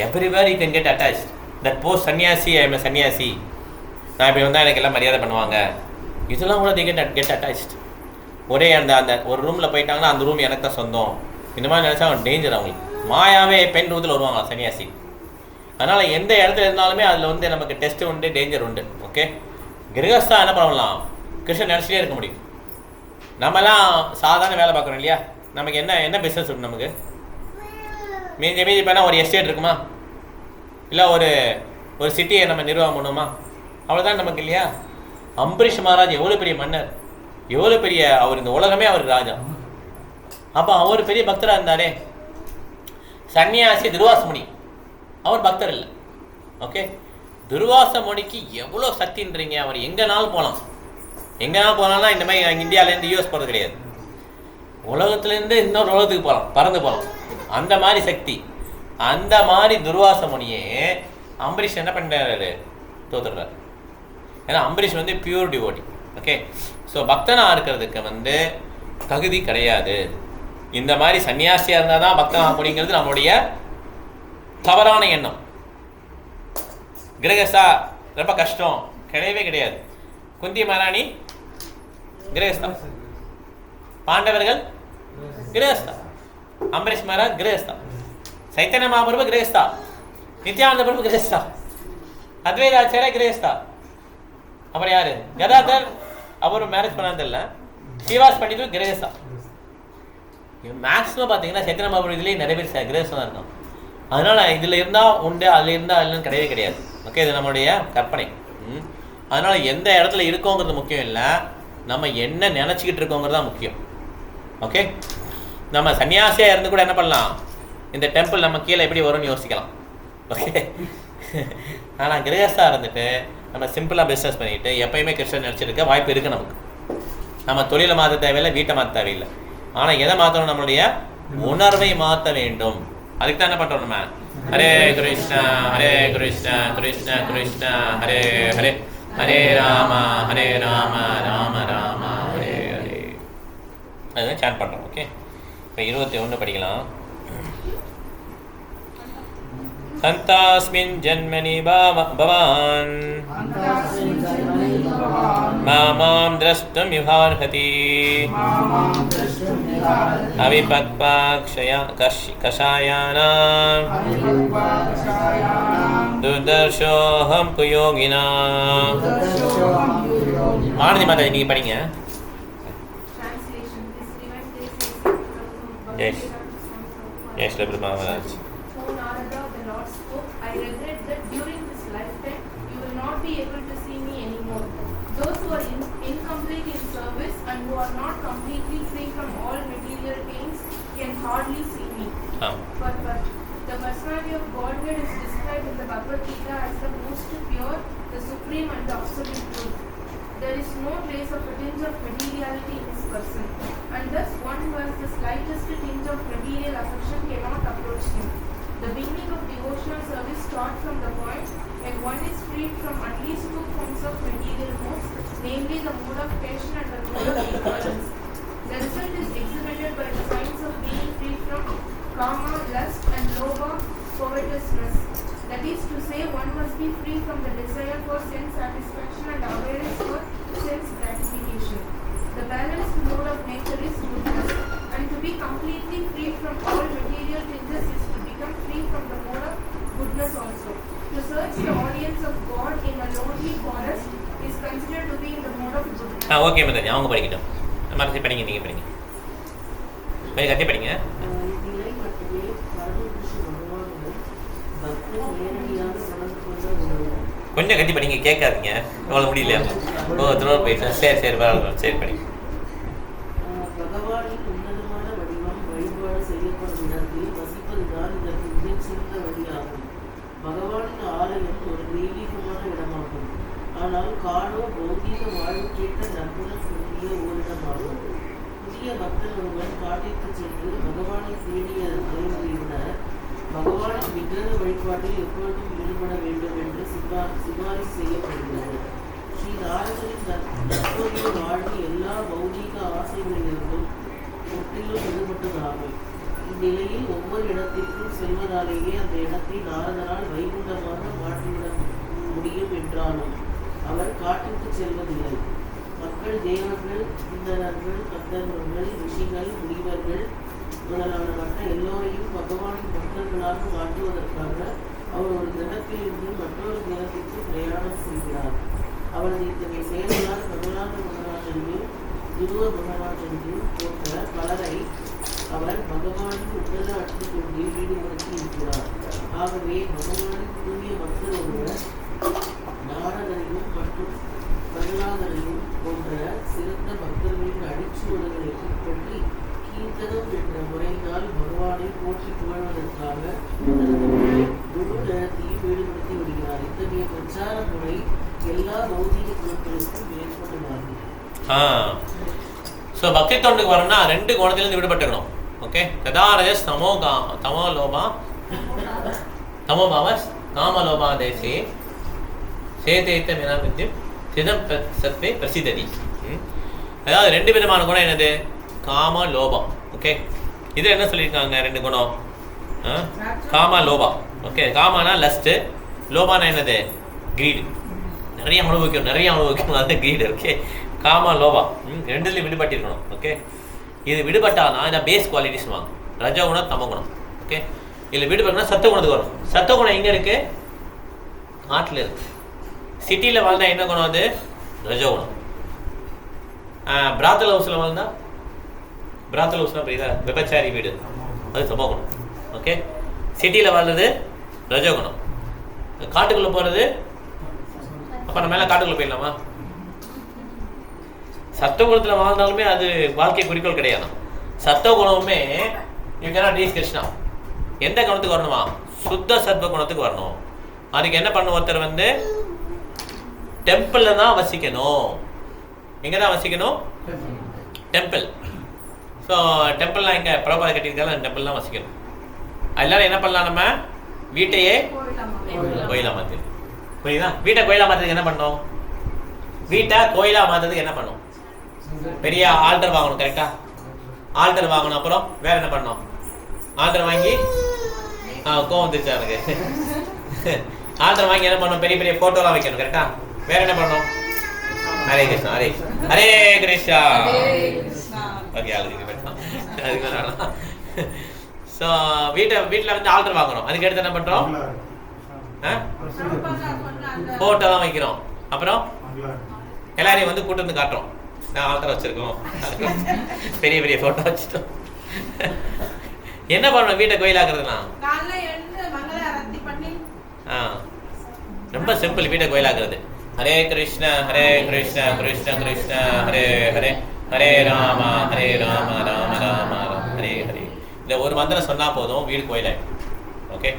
Everywhere you can get attach. That post சன்னியாசி, ஐ எம் சன்னியாசி, நான் இப்படி வந்தால் எனக்கு எல்லாம் மரியாதை பண்ணுவாங்க, இதெல்லாம் கூட they கெட் அட்டாச்ட். ஒரே அந்த ஒரு ரூமில் போயிட்டாங்கன்னா அந்த ரூம் எனக்கு தான் சொந்தம், இந்த மாதிரி நினச்சா அவன் டேஞ்சர். அவங்களுக்கு மாயாவே பெண் ரூபத்தில் வருவாங்க சன்னியாசி. அதனால் எந்த இடத்துல இருந்தாலுமே அதில் வந்து நமக்கு டெஸ்ட் உண்டு, டேஞ்சர் உண்டு. ஓகே, கிரகஸ்தா என்ன பண்ணலாம்? கிருஷ்ணன் நினச்சிட்டே இருக்க முடியும். நம்மலாம் சாதாரண வேலை பார்க்குறோம் இல்லையா? நமக்கு என்ன பிஸ்னஸ் உண்டு? நமக்கு மீதி பண்ணால் ஒரு எஸ்டேட் இருக்குமா? இல்லை ஒரு சிட்டியை நம்ம நிர்வாகம் பண்ணுவோமா? அவ்வளோதான் நமக்கு இல்லையா? அம்பரீஷ் மகாராஜ் எவ்வளோ பெரிய மன்னர், எவ்வளோ பெரிய அவர், இந்த உலகமே அவருக்கு ராஜா. அப்போ அவர் பெரிய பக்தராக இருந்தாரே. சன்னியாசி துர்வாச முனி, அவர் பக்தர் இல்லை. ஓகே, துர்வாச முனிக்கு எவ்வளோ சக்தின்றீங்க. அவர் எங்கேனாலும் போகலாம். எங்கேனாலும் போனாலும் இந்த மாதிரி இந்தியாவிலேருந்து யூஎஸ் போகிறது கிடையாது. உலகத்துலேருந்து இன்னொரு உலகத்துக்கு போகலாம், பறந்து போகலாம். அந்த மாதிரி சக்தி. அந்த மாதிரி துர்வாச முனியே அம்பரீஷ் என்ன பண்ணுறாரு? தோத்துடுறாரு. ஏன்னா அம்பரீஷ் வந்து பியூர் டிவோட்டி. ஓகே, ஸோ பக்தனாக இருக்கிறதுக்கு வந்து தகுதி கிடையாது. இந்த மாதிரி சன்னியாசியாக இருந்தால் தான் பக்தனாக முடிங்கிறது நம்மளுடைய தவறான எண்ணம். கிரகஸ்தா ரொம்ப கஷ்டம், கிடையவே கிடையாது. குந்தி மகாராணி கிரகஸ்தா, பாண்டவர்கள் கிரகஸ்தா, அம்பரீஷ் மகாராஜ் கிரகஸ்தா, சைத்தன்ய மகாபிரபு கிரகஸ்தா, நித்யானந்த பிரபு கிரகஸ்தா, அத்வைதாச்சாரியா கிரகஸ்தா. அப்புறம் யாரு? கதாதர், அவரும் மேரேஜ் பண்ணதில்லை. ஸ்ரீவாஸ் பண்டிதர் கிரகஸ்தா. மேக்ஸிமம் பார்த்தீங்கன்னா சைத்தன்ய மகாபிரபு இதுலேயே நிறைய பேர் கிரகஸ்தா தான் இருக்கும். அதனால் இதில் இருந்தால் உண்டு, அதில் இருந்தால் இல்லைன்னு கிடையவே கிடையாது. ஓகே, இது நம்மளுடைய கற்பனை. அதனால் எந்த இடத்துல இருக்கோங்கிறது முக்கியம் இல்லை, நம்ம என்ன நினச்சிக்கிட்டு இருக்கோங்கிறது தான் முக்கியம். ஓகே, நம்ம சன்னியாசியாக இருந்து கூட என்ன பண்ணலாம்? இந்த டெம்பிள் நம்ம கீழே எப்படி வரும்னு யோசிக்கலாம். ஓகே, ஆனால் கிரகஸ்தாக இருந்துட்டு நம்ம சிம்பிளாக பிஸ்னஸ் பண்ணிவிட்டு எப்பயுமே கிருஷ்ணன் நினச்சிருக்க வாய்ப்பு இருக்குது நமக்கு. நம்ம தொழிலை மாற்ற தேவையில்லை, வீட்டை மாற்ற தேவையில்லை. ஆனால் எதை மாற்றணும்? நம்மளுடைய உணர்வை மாற்ற வேண்டும். அதுக்கு தான் என்ன பண்ணுறோம் நம்ம? ஹரே கிருஷ்ணா ஹரே கிருஷ்ணா கிருஷ்ண கிருஷ்ணா ஹரே ஹரே, ஹரே ராம ராம ராம ஹரே ஹரே, அதுதான் சேட் பண்ணுறோம். ஓகே, இப்போ 21 படிக்கலாம். சந்தாஸ்மின் ஜன்மனி பவான் மாமாம் த்ரஷ்டும் யுகார்ஹதி அவிபக்பாக்ஷயா கஷாயானாம் துர்தர்ஷோஹம் குயோகினாம். மானதி மாதா நீங்கள் படிங்க. S S Prabhu Maharaj. I regret that during this lifetime you will not be able to see me anymore. Those who are incomplete and who are not completely free from all material things can hardly see me. But the personality of Godhead is described in the Bhagavad Gita as the most pure, the supreme and the absolute truth. There is no trace of a tinge of materiality in his person, and thus one who has the slightest tinge of material affection cannot approach him. The beginning of devotional service starts from the point when one is freed from at least two forms of material modes, namely the mode of passion and the mode of ignorance. The result is exhibited by the signs of being free from kama, lust, and lobha, covetousness. That is to say, one must be free from the desire for sense satisfaction and awareness for sense gratification. The balanced mode of nature is goodness, and to be completely free from all material tinges is to become free from the mode of goodness also. To search the audience of God in a lonely forest is considered to be in the mode of goodness. Okay madam, அவங்க படிக்கட்டும். மறுபடியும் படிங்க, நீங்கள் படிங்க. கொஞ்சம் கட்டி படிங்க. கொஞ்சம் கட்டி படிங்க, கேட்காதீங்க. அவ்வளோ முடியல. திரும்ப போயிட்டேன். சரி பரவாயில்ல, சரி படிங்க. பகவானின் உன்னதமான வடிவம் வழிபாடு செய்யப்படும் இடத்தில் வசிப்பதுதான் இதற்கு மிகச்சிறந்த வழியாகும். பகவானின் ஆலயம் ஒரு தெய்வீகமான இடமாகும். ஆனால் காடோ பௌதீக வாழ்வுக்கேற்ற நண்புடன் கூடிய ஓரிடமாகும். புதிய பக்தர் ஒருவன் காட்டிற்கு சென்று பகவானை தேடிய அறிவுறுத்தினர். பகவானின் விக்கிரக வழிபாட்டில் எப்பொழுதும் ஈடுபட வேண்டும் என்று சிபாரிசு செய்யப்படுகிறது. ஸ்ரீ நாரதரின் தற்போதைய வாழ்வு எல்லா பௌதீக ஆசைகளிலிருந்தும் முற்றிலும் விடுபட்டதாகும். இந்நிலையில் ஒவ்வொரு இடத்திற்கும் செல்வதாலேயே அந்த இடத்தை நாரதரால் வைகுண்டமாக மாற்றிவிட முடியும் என்றாலும் அவர் காட்டிற்கு செல்வதில்லை. மக்கள் தேவர்கள், இந்திரர்கள், கந்தர்வர்கள், ரிஷிகள், முனிவர்கள் முதலான மற்ற எல்லோரையும் பகவானின் பக்தர்களாக மாற்றுவதற்காக அவர் ஒரு கிரகத்திலிருந்து மற்றொரு கிரகத்திற்கு பிரயாணம் செய்கிறார். அவரது இத்தகைய செயல்களால் பிரகலாத மகாராஜனையும் துருவ மகாராஜனையும் போன்ற பலரை அவர் பகவானின் உடல அற்று கொண்டு ஈடுபடுத்தி இருக்கிறார். ஆகவே பகவானின் தூய பக்தர் ஒருவர் நாரதரையும் மற்றும் பிரகலாதரையும் போன்ற சிறந்த பக்தர்களின் அடிச்சுவடுகளை பின்பற்றி கீர்த்தனம் என்ற முறையினால் பகவானை போற்றி புகழ்வதற்காக முழு நேரத்தையும் ஈடுபடுத்தி விடுகிறார். இத்தகைய பிரச்சார முறை எல்லா பௌதிக குணங்களுக்கும் ஏற்பட்டதாகும். ஸோ பக்தி தொண்டுக்கு வரணும்னா 2 குணத்திலிருந்து விடுபட்டுக்கணும். ஓகே, ததாரஜஸ் தமோ லோபா தமோபாவஸ் காமலோபா தேசி சேதேத்த வினாவித்யம் சிதம் சத்வே பிரசித்ததி. அதாவது 2 விதமான குணம். என்னது? காம லோபம். ஓகே, இதில் என்ன சொல்லியிருக்காங்க? 2 குணம். காமா லோபா. ஓகே, காமானா லஸ்ட்டு, லோபானா என்னது? கிரீடு. நிறைய அனுபவிக்கணும், அது கிரீடு. ஓகே, காமா லோபா 2லையும் விடுபட்டிருக்கணும். ஓகே, இது விடுபட்டானா இந்த பேஸ் குவாலிட்டிஸ் வாங்க, ரஜகுணம் தமகுணம். ஓகே, இதில் விடுபட்டனா சத்துவகுணத்துக்கு வரும். சத்துவகுணம் எங்கே இருக்குது? நாட்டில் இருக்குது. சிட்டியில் வாழ்ந்தா என்ன குணம்? அது ரஜகுணம். பிராத்தல் ஹவுஸில் வாழ்ந்தா, பிராத்தல் ஹவுஸ்னால் புரியுதா? விபச்சாரி வீடு, அது தமோகுணம். ஓகே, சிட்டியில் வாழ்றது ரஜகுணம். காட்டுக்குள்ளே போகிறது, அப்போ நம்ம மேலே காட்டுக்குள்ளே போயிடலாமா? சத்துவகுணத்தில் வாழ்ந்தாலுமே அது வாழ்க்கை குறிக்கோள் கிடையாது. சத்துவகுணமுமே யூ கேனாட் ரீச் கிருஷ்ணா. எந்த குணத்துக்கு வரணுமா? சுத்த சத்வ குணத்துக்கு வரணும். அதுக்கு என்ன பண்ணணும்? ஒருத்தர் டெம்பிளில் தான் வசிக்கணும். எங்கே தான் வசிக்கணும்? டெம்பிள். ஸோ டெம்பிள்லாம் எங்கே? பிரபாத கட்டியிருக்கால அந்த டெம்பிள் தான் வசிக்கணும். எல்லாரும் என்ன பண்ணலாம்? நம்ம வீட்டையே கோயிலாக மாற்று. புரியுதா? வீட்டை கோயிலாக மாற்றுறதுக்கு என்ன பண்ணணும்? வீட்டை கோயிலாக மாற்றுறதுக்கு என்ன பண்ணணும்? பெரிய ஆல்டர் வாங்கணும். கரெக்டாக ஆல்டர் வாங்கணும். அப்புறம் வேறு என்ன பண்ணணும்? ஆல்டர் வாங்கி கோவம் வந்துருச்சு எனக்கு. ஆல்டர் வாங்கி என்ன பண்ணணும்? பெரிய பெரிய ஃபோட்டோலாம் வைக்கணும். கரெக்டாக வேறு என்ன பண்ணணும்? ஹரே கிருஷ்ணா, ஹரே கிருஷ்ணா. ஓகே, அதுக்கு வேணாம். ஸோ வீட்டில் வந்து ஆல்டர் வாங்குறோம். அதுக்கு அடுத்து என்ன பண்ணுறோம்? ஃபோட்டோ தான் வைக்கிறோம். அப்புறம் எல்லாரையும் வந்து கூட்டு வந்து காட்டுறோம். நான் ஆல்டர் வச்சுருக்கோம், பெரிய பெரிய ஃபோட்டோ வச்சுட்டோம். என்ன பண்ணணும் வீட்டை கோயிலாக்குறதுனா? ரொம்ப சிம்பிள் வீட்டை கோயிலாக்குறது. ஹரே கிருஷ்ணா ஹரே கிருஷ்ணா கிருஷ்ண கிருஷ்ண ஹரே ஹரே ஹரே ராம ஹரே ராம ராம ராம ஹரே ஹரே. இந்த ஒரு மந்திரம் சொன்னால் போதும், வீடு கோயிலாயிடும். ஓகே,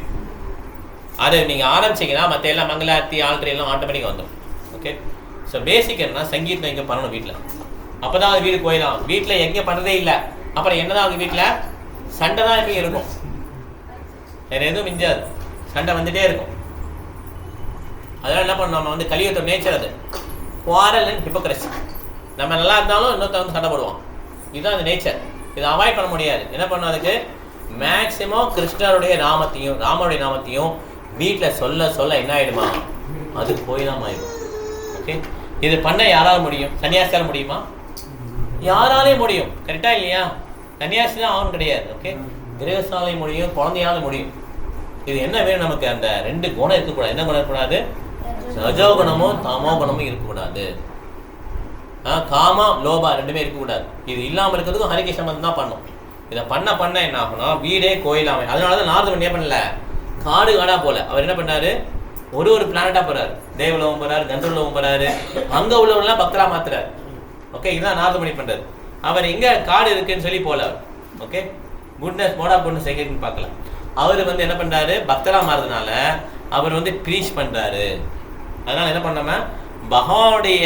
அது நீங்கள் ஆரம்பிச்சிங்கன்னா மற்ற எல்லாம் மங்களார்த்தி ஆல்ட்ரி எல்லாம் ஆட்டோமேட்டிக்காக வந்துடும். ஓகே, ஸோ பேசிக் என்ன, சங்கீதம் இங்கே பண்ணணும் வீட்டில், அப்போ தான் அது வீடு கோயிலாம். வீட்டில் எங்கே பண்ணுறதே இல்லை, அப்புறம் என்ன தான் அவங்க வீட்டில் சண்டை தான் எப்பயும் இருக்கும், வேறு எதுவும் மிஞ்சாது, சண்டை வந்துகிட்டே இருக்கும். அதெல்லாம் என்ன பண்ணணும், நம்ம வந்து கலியுகத்தோட நேச்சர் அது, குவாரல் அண்ட் ஹிப்போக்ரசி. நம்ம நல்லா இருந்தாலும் இன்னொருத்த வந்து சண்டை போடுவோம், இதுதான் அந்த நேச்சர். இதை அவாய்ட் பண்ண முடியாது. என்ன பண்ணணும், அதுக்கு மேக்சிமம் கிருஷ்ணருடைய நாமத்தையும் ராமருடைய நாமத்தையும் வீட்டில் சொல்ல சொல்ல என்ன ஆகிடுமா, அது கோயிலாம் ஆயிடும். ஓகே, இது பண்ண யாரால முடியும்? சன்னியாசியால் முடியுமா? யாராலே முடியும், கரெக்டா இல்லையா? சன்னியாசி தான் ஆகணும் கிடையாது. ஓகே, கிரகசாலை முடியும், குழந்தையால முடியும். இது என்ன வேணும் நமக்கு, அந்த 2 குணம் இருக்கக்கூடாது. என்ன குணம் இருக்கக்கூடாது? ரஜோகுணமும் தமோ குணமும் இருக்கக்கூடாது. காமா லோபா 2மே இருக்கக்கூடாது. இது இல்லாமல் இருக்கிறதுக்கும் ஹரிகே சம்பந்தம் தான் பண்ணும். இதை பண்ண பண்ண என்ன ஆகும்னா வீடே கோயிலாமே. அதனால தான் நாரதன் என்ன பண்ணல, காடு காடாக போல. அவர் என்ன பண்ணாரு, ஒரு பிளானட்டாக போகிறார். தேவலோகம் போகிறாரு, கந்தர்வலோகம் போகிறாரு, அங்கே உள்ளவங்களாம் பக்தராக மாத்துறாரு. ஓகே, இதுதான் நாரதமணி பண்ணுறது. அவர் எங்கே காடு இருக்குன்னு சொல்லி போல. ஓகே, குட்னஸ் மோடா குட்னஸ் எங்கேன்னு பார்க்கலாம். அவர் வந்து என்ன பண்ணுறாரு, பக்தராக மாறுறதுனால அவர் வந்து ப்ரீச் பண்ணுறாரு. அதனால் என்ன பண்ணோம்னா பகவானுடைய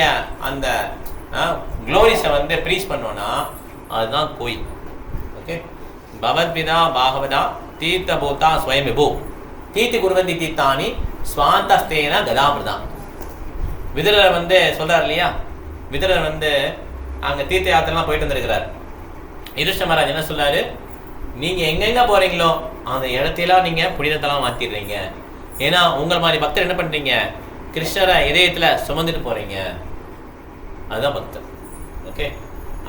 அந்த க்ளோரிஸை வந்து ப்ரீச் பண்ணோன்னா அதுதான் கோயில். ஓகே, பவத்பிதா பாகவதா தீர்த்த பூதா ஸ்வயம் விபு தீர்த்தி குருவந்தி தீர்த்தானி ஸ்வாந்தஸ்தேன கதாமிருதா. விதுரர் வந்து சொல்கிறார் இல்லையா, விதுரர் வந்து அங்கே தீர்த்த யாத்திரைலாம் போயிட்டு வந்துருக்கிறார். யுதிஷ்டிர மகாராஜ் என்ன சொல்றாரு, நீங்கள் எங்கெங்கே போகிறீங்களோ அந்த இடத்தையெல்லாம் நீங்கள் புனிதத்தெல்லாம் மாற்றிடுறீங்க. ஏன்னா உங்கள் மாதிரி பக்தர் என்ன பண்ணுறீங்க, கிருஷ்ணரை இதயத்தில் சுமந்துட்டு போகிறீங்க. அதுதான் பக்தர். ஓகே,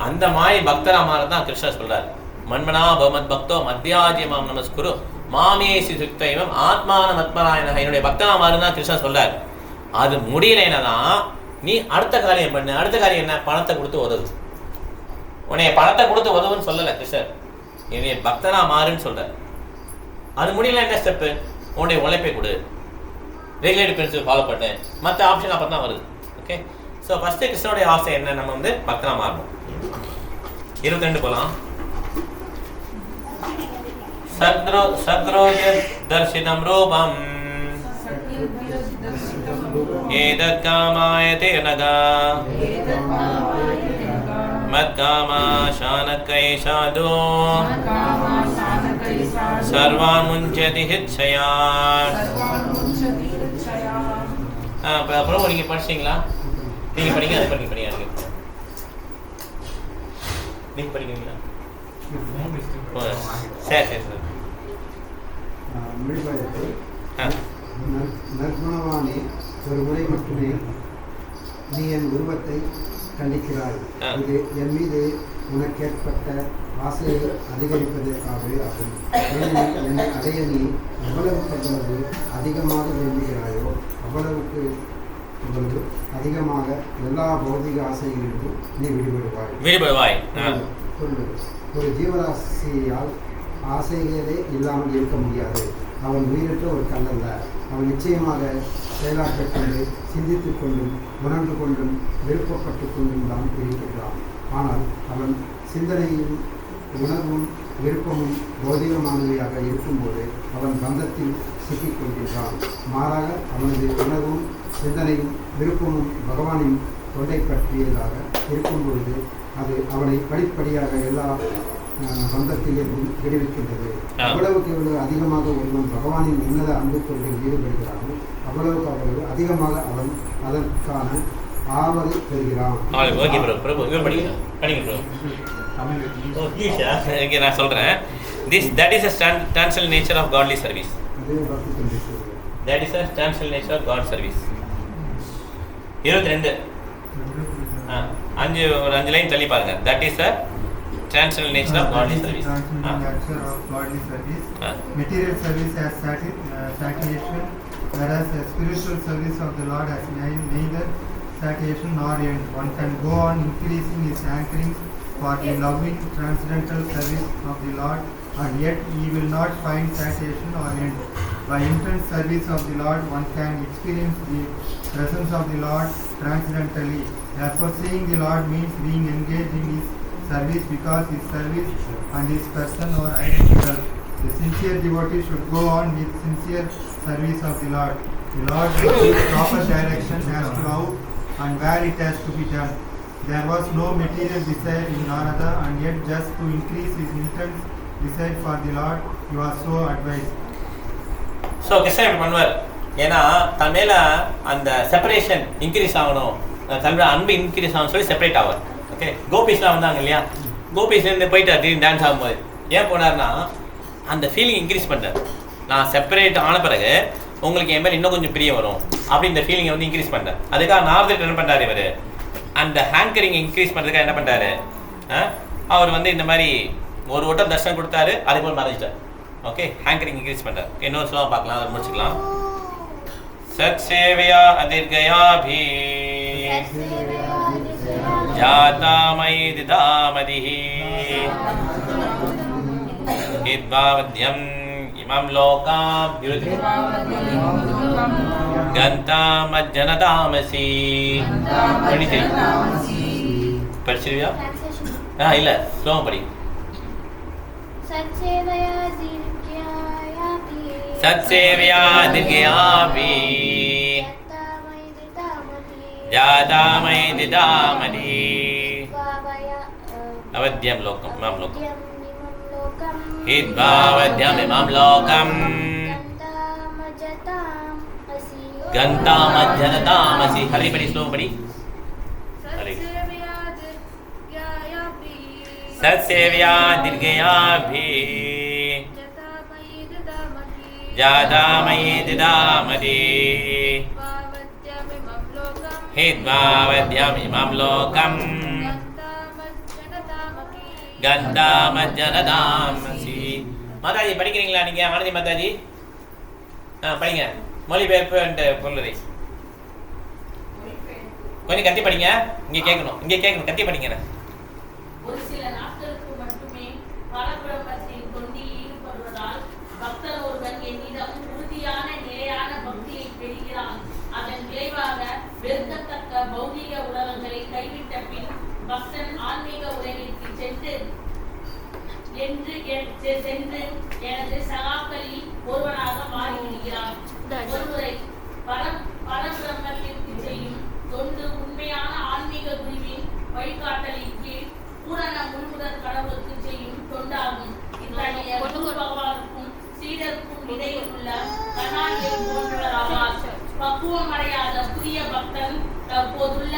அந்த மாதிரி பக்தராக மாற தான் கிருஷ்ணர் சொல்கிறார். மன்மனா பவமத் பக்தோ மத்தியாஜியமாம் நமஸ்குரு மாமேசி சுக்தைவம் ஆத்மான மத்மராயண. என்னுடைய பக்தனாக மாறுன்னு தான் கிருஷ்ணர் சொல்கிறார். அது முடியலைன்னா தான் நீ அடுத்த காரியம் பண்ணு. அடுத்த காரியம் என்ன, பணத்தை கொடுத்து உதவு. உன்னைய பணத்தை கொடுத்து உதவுன்னு சொல்லலை கிருஷ்ணர், என்னுடைய பக்தனா மாறுன்னு சொல்கிறார். அது முடியல, என்ன ஸ்டெப்பு, உன்னுடைய உழைப்பை கொடு, ரெகுலேட்டரி பிரின்சிபல் ஃபாலோ பண்ணு, மற்ற ஆப்ஷன் அப்போ தான் வருது. ஓகே, ஸோ ஃபஸ்ட்டு கிருஷ்ணனுடைய ஆசை என்ன, நம்ம வந்து பக்தனா மாறணும். 22 போகலாம். சத்ரோஜ தர்சிதம் ரூபம் ஏதத்காமாயதே நகா மத்காமா ஷானகைஷாதோ சர்வான் முஞ்சதி ஹித்ஷயா. அப்புறம் நீங்கள் படிச்சிங்களா? நீங்கள் படிங்க, அது படிங்க, படிங்க. நீங்கள் படிக்கிறீங்களா? சரி சரி சார். நற்குணவானே, ஒரு முறை மட்டுமே நீ என் உருவத்தை கண்டிக்கிறாய். இது என் மீது உனக்கு ஏற்பட்ட ஆசையை அதிகரிப்பதற்காகவே ஆகும். ஏனெனில் என்னை அடைய நீ எவ்வளவுக்கு அதிகமாக விரும்புகிறாயோ அவ்வளவுக்கு அதிகமாக எல்லா பௌதிக ஆசைகளிலும் நீ விடுபடுவாய். ஒரு ஜீவராசியால் ஆசைகளே இல்லாமல் இருக்க முடியாது. அவன் உயிரற்ற ஒரு கல்லல்ல. அவன் நிச்சயமாக செயலாற்றிக் கொண்டு சிந்தித்து கொண்டும் உணர்ந்து கொண்டும் விருப்பப்பட்டு கொண்டும் தான் இருக்கின்றான். ஆனால் அவன் சிந்தனையும் உணர்வும் விருப்பமும் பௌதிகமானவையாக இருக்கும்போது அவன் பந்தத்தில் சிக்கிக் கொள்கின்றான். மாறாக அவனது உணர்வும் சிந்தனையும் விருப்பமும் பகவானின் தொண்டை பற்றியதாக இருக்கும் பொழுது அது அவனை படிப்படியாக எல்லா பந்தத்திலிருந்தும் விடுவிக்கின்றது. அவ்வளவுக்கு எவ்வளவு அதிகமாக ஒருவன் பகவானின் உன்னத அன்பு கொள்கையில் ஈடுபடுகிறானோ அவ்வளவுக்கு அதிகமாக அவன் அதற்கான ஆவலை பெறுகிறான். நான் சொல்றேன், that is a standstill nature of godly service. That is a standstill nature of God's service. 22 ஒரு 5 லைன் தள்ளி பாருங்க. That is a standstill nature of godly service. Material service has satiation, whereas spiritual service of the Lord has neither satiation nor end. One can go on increasing his anchorings for the loving transcendental service of the Lord, and yet he will not find satiation or end. By intense service of the Lord, one can experience the presence of the Lord transcendentally. Therefore, seeing the Lord means being engaged in His service because His service and His person are identical. The sincere devotee should go on with sincere service of the Lord. The Lord will give proper direction as to how and where it has to be done. There was no material desire in Narada, and yet just to increase his intense desire for the Lord, he was so advised. So Krishnan இப்படி பண்ணுவார். ஏன்னா தன் மேலே அந்த separation increase ஆகணும், தன்னோட அன்பு increase ஆகணும்னு சொல்லி செப்பரேட் ஆவார். ஓகே, கோபிஸ்லாம் வந்தாங்க இல்லையா, கோபிஸ்லேருந்து போயிட்டு திடீர்னு டான்ஸ் ஆகும்போது ஏன் போனார்னா அந்த ஃபீலிங் இன்க்ரீஸ் பண்ணுறார். நான் செப்பரேட் ஆன பிறகு உங்களுக்கு என் மேலே இன்னும் கொஞ்சம் பிரியம் வரும் அப்படி இந்த ஃபீலிங்கை வந்து இன்க்ரீஸ் பண்ணுறார். அதுக்காக நாரதர் என்ன பண்ணுறாரு, இவர் அந்த ஹேங்கரிங் இன்க்ரீஸ் பண்ணுறதுக்காக என்ன பண்ணுறாரு, அவர் வந்து இந்த மாதிரி ஒரு வட்டம் தர்ஷனம் கொடுத்தாரு, அதுக்கு போல் மறைச்சிட்டார். ஓகே, ஹேங்கரிங் இன்க்ரீஸ் பண்ணுறார். இன்னொரு ஸ்லோகம் பார்க்கலாம், அதை முடிச்சுக்கலாம். சத்சேவையா அதிர்கயாபி ஜாதாமை திதாமதிஹி இத்பாவத்யம் இமம் லோகாம் கந்தாமஜ்ஜனதாமசி. படிச்சிருவியா? இல்ல, ஸ்லோகம் படி. சத்சேவையா திர்கயாபி ஜாதாமை திதாமதி அவத்யம் லோகம் இமாம் லோகம் இத்பாவத்யம் இமாம் லோகம் கந்தாமஜ்ஜனதாமசி. ஹரி படி, ஸ்லோகம் படி. சத்சேவ்யா திர்கயாபி ஜாதாமயி திதாமதி ஹித்வாவத்யம் இமம் லோகம் கந்தாமஜ்ஜனதாமசி. மாதாஜி படிக்கிறீங்களா நீங்க? ஆனந்தி மாதாஜி படிங்க. மொழிபெயர்ப்பு பொருளை கொஞ்சம் கத்தி படிங்க. இங்க கேட்கணும், கத்தி படிங்க. ஒரு சில நாட்களுக்கு மட்டுமே பரபிரம்மத்தின் தொண்டில் ஈடுபடுவதால் பக்தர் ஒருவன் என்னிடம் உறுதியான நிலையான பக்தியை பெறுகிறான். அதன் விளைவாக வெறுக்கத்தக்க பௌதிக உலகங்களை கைவிட்ட பின் பக்தன் ஆன்மீக உலகிற்கு சென்று எனது சகாக்களில் ஒருவனாக மாறிவிடுகிறான். ஒருமுறை பரபிரம்மத்திற்கு செய்யும் தொண்டு உண்மையான ஆன்மீக குருவின் வழிகாட்டலின் கீழ் பூரண முழுமுதற் கடவுளுக்கு செய்யும் தொண்டாகும். இத்தகைய குரு பகவானுக்கும் சீடருக்கும் இடையில் உள்ள கண்ணாடியை போன்றவராவார். பக்குவம் அடையாத புதிய பக்தன் தற்போதுள்ள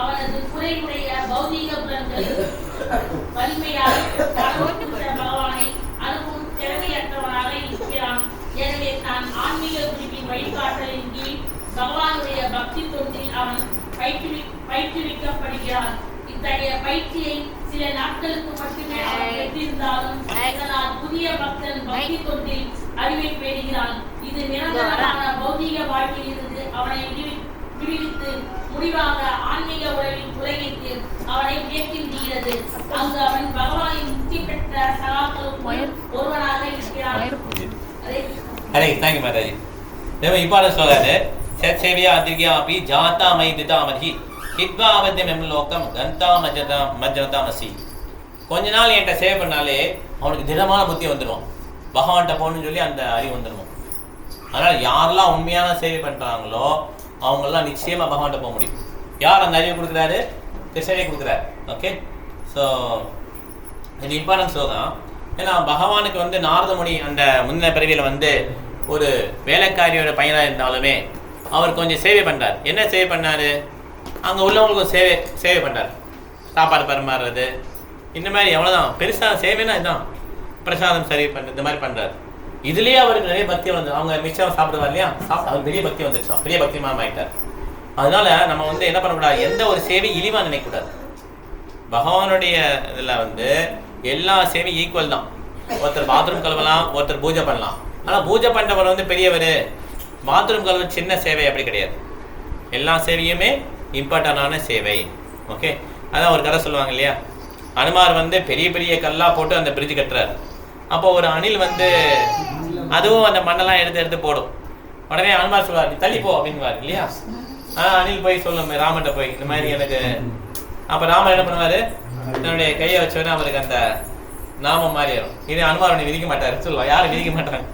அவனது குறைவுடைய பௌதீக புலன்கள் வலிமையால் பகவானை அனுபவம் திறமையற்றவனாக இருக்கிறான். எனவே தான் ஆன்மீக குருவின் வழிகாட்டலின் கீழ் பகவானுடைய பக்தி தொண்டில் அவன் பயிற்றுவிக்கப்படுகிறான். இத்தகைய பயிற்சியை சில நாட்களுக்கு மட்டுமே அவன் பெற்றிருந்தாலும் இதனால் புதிய பக்தன் பக்தி தொண்டில் அறிவை பெறுகிறான். இது நிரந்தரமான பௌதீக வாழ்க்கையிலிருந்து அவனை விடுவித்து முடிவாக ஆன்மீக உலகிற்கு அவனை உயர்த்திவிடுகிறது. அங்கு அவன் பகவானின் முக்தி பெற்ற சகாக்களுக்கு ஒருவனாக இருக்கிறான். தேங்க்யூ மாதாஜி. இம்பார்ட்டன்ஸ் சொல்றாரு. சத்சேவியா அதிர்கயாபி ஜாதாமை திதாமதி ஹித்வாவத்யம் இமம் லோகம் கந்தாமஜ்ஜனதாமசி. கொஞ்ச நாள் என்கிட்ட சேவை பண்ணாலே அவனுக்கு திடமான புத்தி வந்துடும், பகவான்கிட்ட போகணும்னு சொல்லி அந்த அறிவு வந்துடும். அதனால் யாரெல்லாம் உண்மையான சேவை பண்ணுறாங்களோ அவங்கெல்லாம் நிச்சயமாக பகவான்கிட்ட போக முடியும். யார் அந்த அறிவு கொடுக்குறாரு? கிருஷ்ணரே கொடுக்குறாரு. ஓகே, ஸோ இது இம்பார்ட்டன்ஸ் தான். ஏன்னா பகவானுக்கு வந்து நாரதமுனி அந்த முன்ன பிறவியில் வந்து ஒரு வேலைக்காரியோட பையனாக இருந்தாலுமே அவர் கொஞ்சம் சேவை பண்ணுறார். என்ன சேவை பண்ணார்? அங்கே உள்ளவங்களுக்கு சேவை பண்ணுறார். சாப்பாடு பரிமாறுறது, இந்த மாதிரி எவ்வளோதான் பெருசாக சேவைன்னா இதுதான். பிரசாதம் சரி பண்ணுறது, இந்த மாதிரி பண்ணுறாரு. இதுலேயே அவருக்கு நிறைய பக்தி வந்து அவங்க மிச்சம் சாப்பிடுவார் இல்லையா, அவருக்கு பெரிய பக்தி வந்துருச்சோம், பெரிய பக்தி மாமாயிட்டார். அதனால நம்ம வந்து என்ன பண்ணக்கூடாது, எந்த ஒரு சேவை இழிவாக நினைக்கக்கூடாது. பகவானுடைய இதில் வந்து எல்லா சேவையும் ஈக்குவல் தான். ஒருத்தர் பாத்ரூம் கழுவலாம், ஒருத்தர் பூஜை பண்ணலாம். ஆனால் பூஜை பண்ணுறவர் வந்து பெரியவர், பாத்ரூம் கழுவ சின்ன சேவை அப்படி கிடையாது. எல்லா சேவையுமே இம்பார்ட்டண்டான சேவை. ஓகே, அதான் ஒரு கதை சொல்லுவாங்க இல்லையா, அனுமார் வந்து பெரிய பெரிய கல்லாக போட்டு அந்த பிரிட்ஜ் கட்டுறாரு. அப்போ ஒரு அணில் வந்து அதுவும் அந்த மண்ணெல்லாம் எடுத்து போடும். உடனே அனுமார் சொல்லுவார், நீ தள்ளி போ அப்படின்வார் இல்லையா. அனில் போய் சொல்லும் ராமன்ட்ட போய் இந்த மாதிரி எனக்கு. அப்போ ராமர் என்ன பண்ணுவார், தன்னுடைய கையை வச்சோடனே அவருக்கு அந்த நாமம் மாறிடும். இது அனுமார் உன்னை விதிக்க மாட்டார் சொல்லுவார், யாரும் விதிக்க மாட்டாங்க.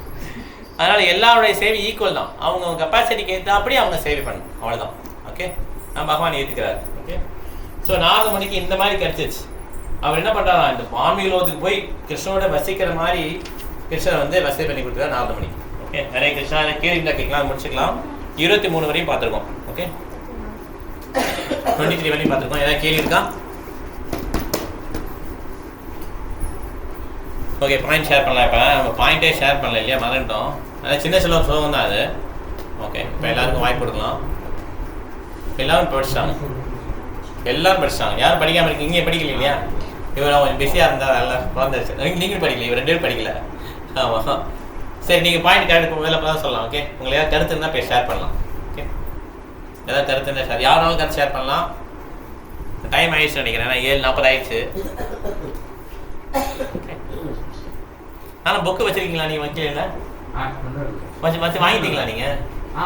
அதனால எல்லாருடைய சேவை ஈக்குவல் தான், அவங்க கெப்பாசிட்டிக்கு ஏற்ற அப்படி அவங்க சேவை பண்ணணும், அவ்வளோதான். ஓகே, நம்ம பகவான் ஏற்றுக்கிறார். ஓகே, ஸோ நாரத மணிக்கு இந்த மாதிரி கிடைச்சிச்சு. அவர் என்ன பண்ணுறாரா, இந்த ஆன்மீக லோகத்துக்கு போய் கிருஷ்ணனோட வசிக்கிற மாதிரி கிருஷ்ணரை வந்து வசதி பண்ணி கொடுத்துருக்காரு நாரத மணிக்கு. ஓகே, நிறைய கிருஷ்ணா கேள்வி கேட்கலாம், முடிச்சுக்கலாம். 23 வரையும் பார்த்துருக்கோம். ஓகே, 23 வரையும் பார்த்துருக்கோம். ஏதாவது கேள்வி இருக்கா? ஓகே, பாயிண்ட் ஷேர் பண்ணலாம். இப்போ நம்ம பாயிண்ட்டே ஷேர் பண்ணல இல்லையா, மறந்துட்டோம். அதாவது சின்ன சுலோகம் தான் அது. ஓகே, இப்போ எல்லாருக்கும் வாய்ப்பு கொடுக்கலாம். எல்லாரும் படிச்சிட்டாங்க, எல்லாரும் படிச்சிட்டாங்க. யாரும் படிக்காமல் இருக்கீங்க, இங்கே படிக்கல இல்லையா? இவர் அவன் பிஸியாக இருந்தால் நல்லா குழந்தைச்சு. நீங்களும் படிக்கல, இவர் 2 பேரும் படிக்கல. ஆமாம், சரி, நீங்கள் பாயிண்ட் கருத்து முதல்ல தான் சொல்லலாம். ஓகே, உங்களுக்கு ஏதாவது கருத்து இருந்தால் போய் ஷேர் பண்ணலாம். ஓகே, ஏதாவது கருத்து இருந்தால் ஷேர், யாராலும் கருத்து ஷேர் பண்ணலாம். டைம் ஆயிடுச்சு நினைக்கிறேன், ஏன்னா 7:40 ஆயிடுச்சு. ஆனால் புக்கு வச்சிருக்கீங்களா நீங்கள்? வைக்கல வச்சு வாங்கிட்டீங்களா நீங்கள்?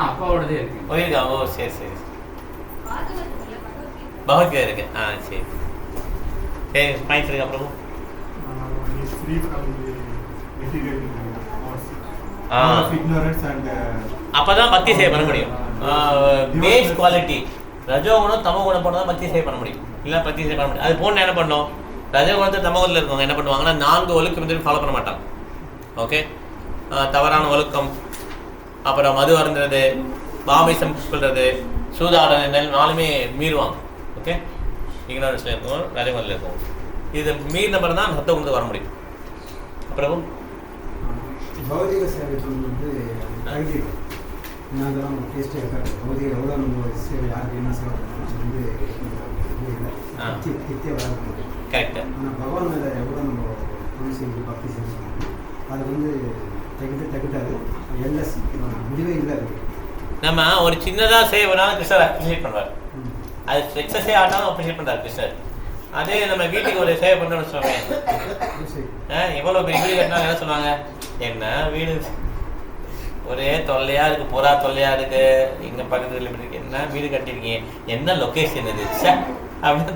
அப்பாவோடதே இருக்கு. இருக்கா? ஓ சரி சரி, பகவத்கீதை இருக்கு. சரி சரி, பாயிண்ட்ஸ் இருக்கு. அப்புறம் அப்பதான் பக்தி சேவை பண்ண முடியும். பேஸ் குவாலிட்டி ரஜோகுணம் தமோகுணம் போனால் தான் பக்தி சேவை பண்ண முடியும், இல்லை பக்தி சேவை பண்ண முடியும். அது போன என்ன பண்ணோம், ரஜோகுணத்தை தமோகுணத்தில் இருக்கவங்க என்ன பண்ணுவாங்கன்னா 4 ஒழுக்கம் வந்து ஃபாலோ பண்ண மாட்டாங்க. ஓகே, தவறான ஒழுக்கம், அப்புறம் மது அருந்துறது, பாமிசம் சொல்கிறது, சூதாடுறது, 4மே மீறுவாங்க. ஓகே, இக்னோரன்ஸில் இருக்கும், ரஜகுணத்தில் இருக்கும். இது மீறின பிறகு தான் சத்தகுணத்துக்கு வர முடியும். அப்புறம் பௌதிக சேவைகள் வந்து தகுதி நாங்களாம் டேஸ்ட்டே இருக்காது. பௌதிக எவ்வளோ நம்ம சேவை யாருக்கு என்ன சேவை வந்து திருப்தியாக வர முடியும். கரெக்டு. ஆனால் பகவான் மேலே எவ்வளோ நம்ம பொருள் செஞ்சு பக்தி செஞ்சோம் அது வந்து தகுட்டாது. எல்எஸ் முடிவே இல்லை. நம்ம ஒரு சின்னதாக சேவைனாலும் கிருஷ்ணர் அப்ரிஷியேட் பண்ணுவார். அது எக்ஸஸே ஆனாலும் அப்ரிஷியேட் பண்ணுறார் கிருஷ்ணர். அதே நம்ம வீட்டுக்கு ஒரு சேவை பண்ணணும்னு சொல்லுவேன், எவ்வளோ பெரிய வீடு கட்டினாலும் என்ன சொல்லுவாங்க, என்ன வீடு ஒரே தொல்லையாக இருக்குது, புறா தொல்லையாக இருக்குது, எங்கள் பக்கத்தில் இருக்கு, என்ன வீடு கட்டிருக்கீங்க, என்ன லொக்கேஷன் இது அப்படின்னு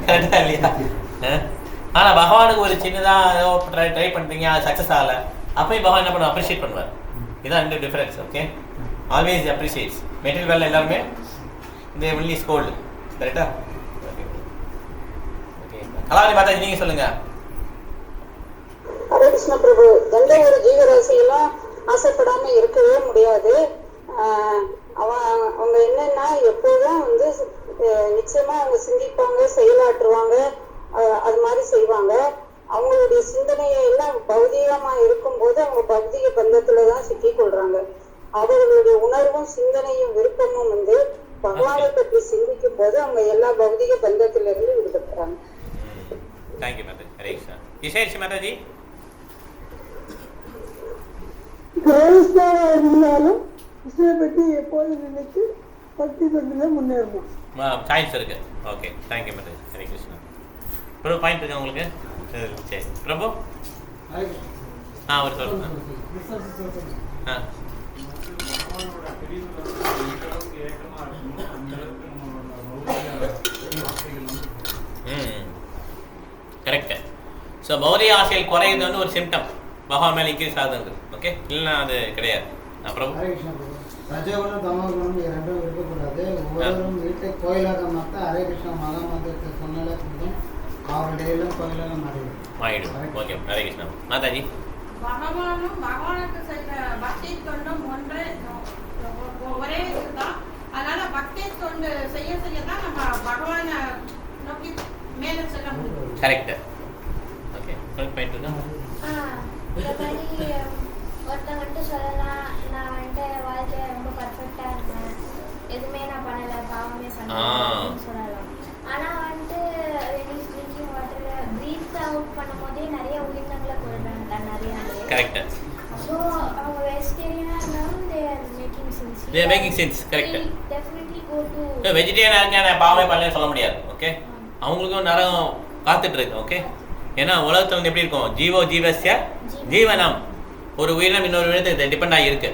கரெக்டாக இல்லையா? ஆனால் பகவானுக்கு ஒரு சின்னதாக ஏதோ ட்ரை பண்ணுறீங்க, அது சக்ஸஸ் ஆகலை, அப்போயும் பகவான் என்ன பண்ணுவோம், அப்ரிஷியேட் பண்ணுவார். இதுதான் 2 difference. Okay, always appreciates. Material வேலை எல்லாருமே இந்த ஒன்லி ஸ்கோல்டு. கரெக்டா? ஓகே ஓகே, கலாவதி மாதாஜி நீங்கள் சொல்லுங்கள். ஹரே கிருஷ்ண பிரபு, எந்த ஒரு ஜீவராசியெல்லாம் ஆசைப்படாம இருக்கவே முடியாது. அவங்க என்னன்னா எப்போதும் வந்து நிச்சயமா அவங்க சிந்திப்பாங்க, செயலாற்றுவாங்க, அது மாதிரி செய்வாங்க. அவங்களுடைய சிந்தனையை எல்லாம் பௌதீகமா இருக்கும்போது அவங்க பௌதீக பந்தத்துலதான் சிக்கிக் கொள்றாங்க. அவர்களுடைய உணர்வும் சிந்தனையும் விருப்பமும் வந்து பகவானை பற்றி சிந்திக்கும் போது அவங்க எல்லா பௌதீக பந்தத்திலிருந்து விடுபடுறாங்க. தேங்க்யூ மாதாஜி. ஹரே கிருஷ்ணா. விசேஷ் மாதாஜி, கிரேஸ்டாக இருந்தாலும் கிருஷ்ணனை பற்றி எப்போதும் நினைத்து பக்தி தொண்டில முன்னேறணும். சாய்ஸ் இருக்கு. ஓகே, தேங்க்யூ மாதாஜி. ஹரே கிருஷ்ணா. பிரபு பாயிண்ட் இருக்கு உங்களுக்கு? சரி பிரபு. அவர் சொல்லுங்க. கரெக்டு. ஸோ பௌதிக ஆசைகள் குறையுது வந்து ஒரு சிம்டம், பகவான் மேலே இன்க்ரீஸ் ஆகுது. ஓகே, இல்லைன்னா அது கிடையாது. அப்புறம் ரஜகுணம் தமோகுணம் இரண்டும் இருக்கக்கூடாது. ஒவ்வொருவரும் வீட்டை கோயிலாக மாற்ற ஹரே கிருஷ்ணா மகாமந்திரத்தை சொன்னாலே போதும், அவருடைய கோயிலாக மாறிடும். ஓகே, ஹரே கிருஷ்ணா. மாதாஜி, பகவானும் பகவானுக்கு செய்த பக்தி தொண்டும் ஒரே இதுதான். அதனால பக்தி தொண்டு செய்ய தான் நம்ம பகவானை நோக்கி மேலே செல்ல முடியும். கரெக்ட். ஓகே, பாயிண்ட் இருக்கா? இந்த மாதிரி ஒருத்தவங்கிட்ட சொல்லலாம், நான் வந்துட்டு வாழ்க்கையை ரொம்ப பர்ஃபெக்டாக இருந்தேன், எதுவுமே நான் பண்ணலை, பாவமே பண்ணேன் சொல்லலாம். ஆனால் வந்துட்டு ட்ரிங்கிங் வாட்டர் ப்ரீத் அவுட் பண்ணும் போதே நிறைய உயிரினங்களை கொள்றாங்க நிறைய. கரெக்ட். ஸோ அவங்க வெஜிடேரியனாக இருந்தாலும் they are making sense. Correct. Definitely go to வெஜிடேரியனாக இருக்க நான் பாவமே பண்ணலன்னு சொல்ல முடியாது. ஓகே, அவங்களுக்கும் நரகம் காத்துட்டு இருக்கு. ஓகே, ஏன்னா உலகத்தில் வந்து எப்படி இருக்கும், ஜீவோ ஜீவஸ்ய ஜீவனம், ஒரு உயிரினம் இன்னொரு உயிரினத்தை டிபெண்ட் ஆகி இருக்கு.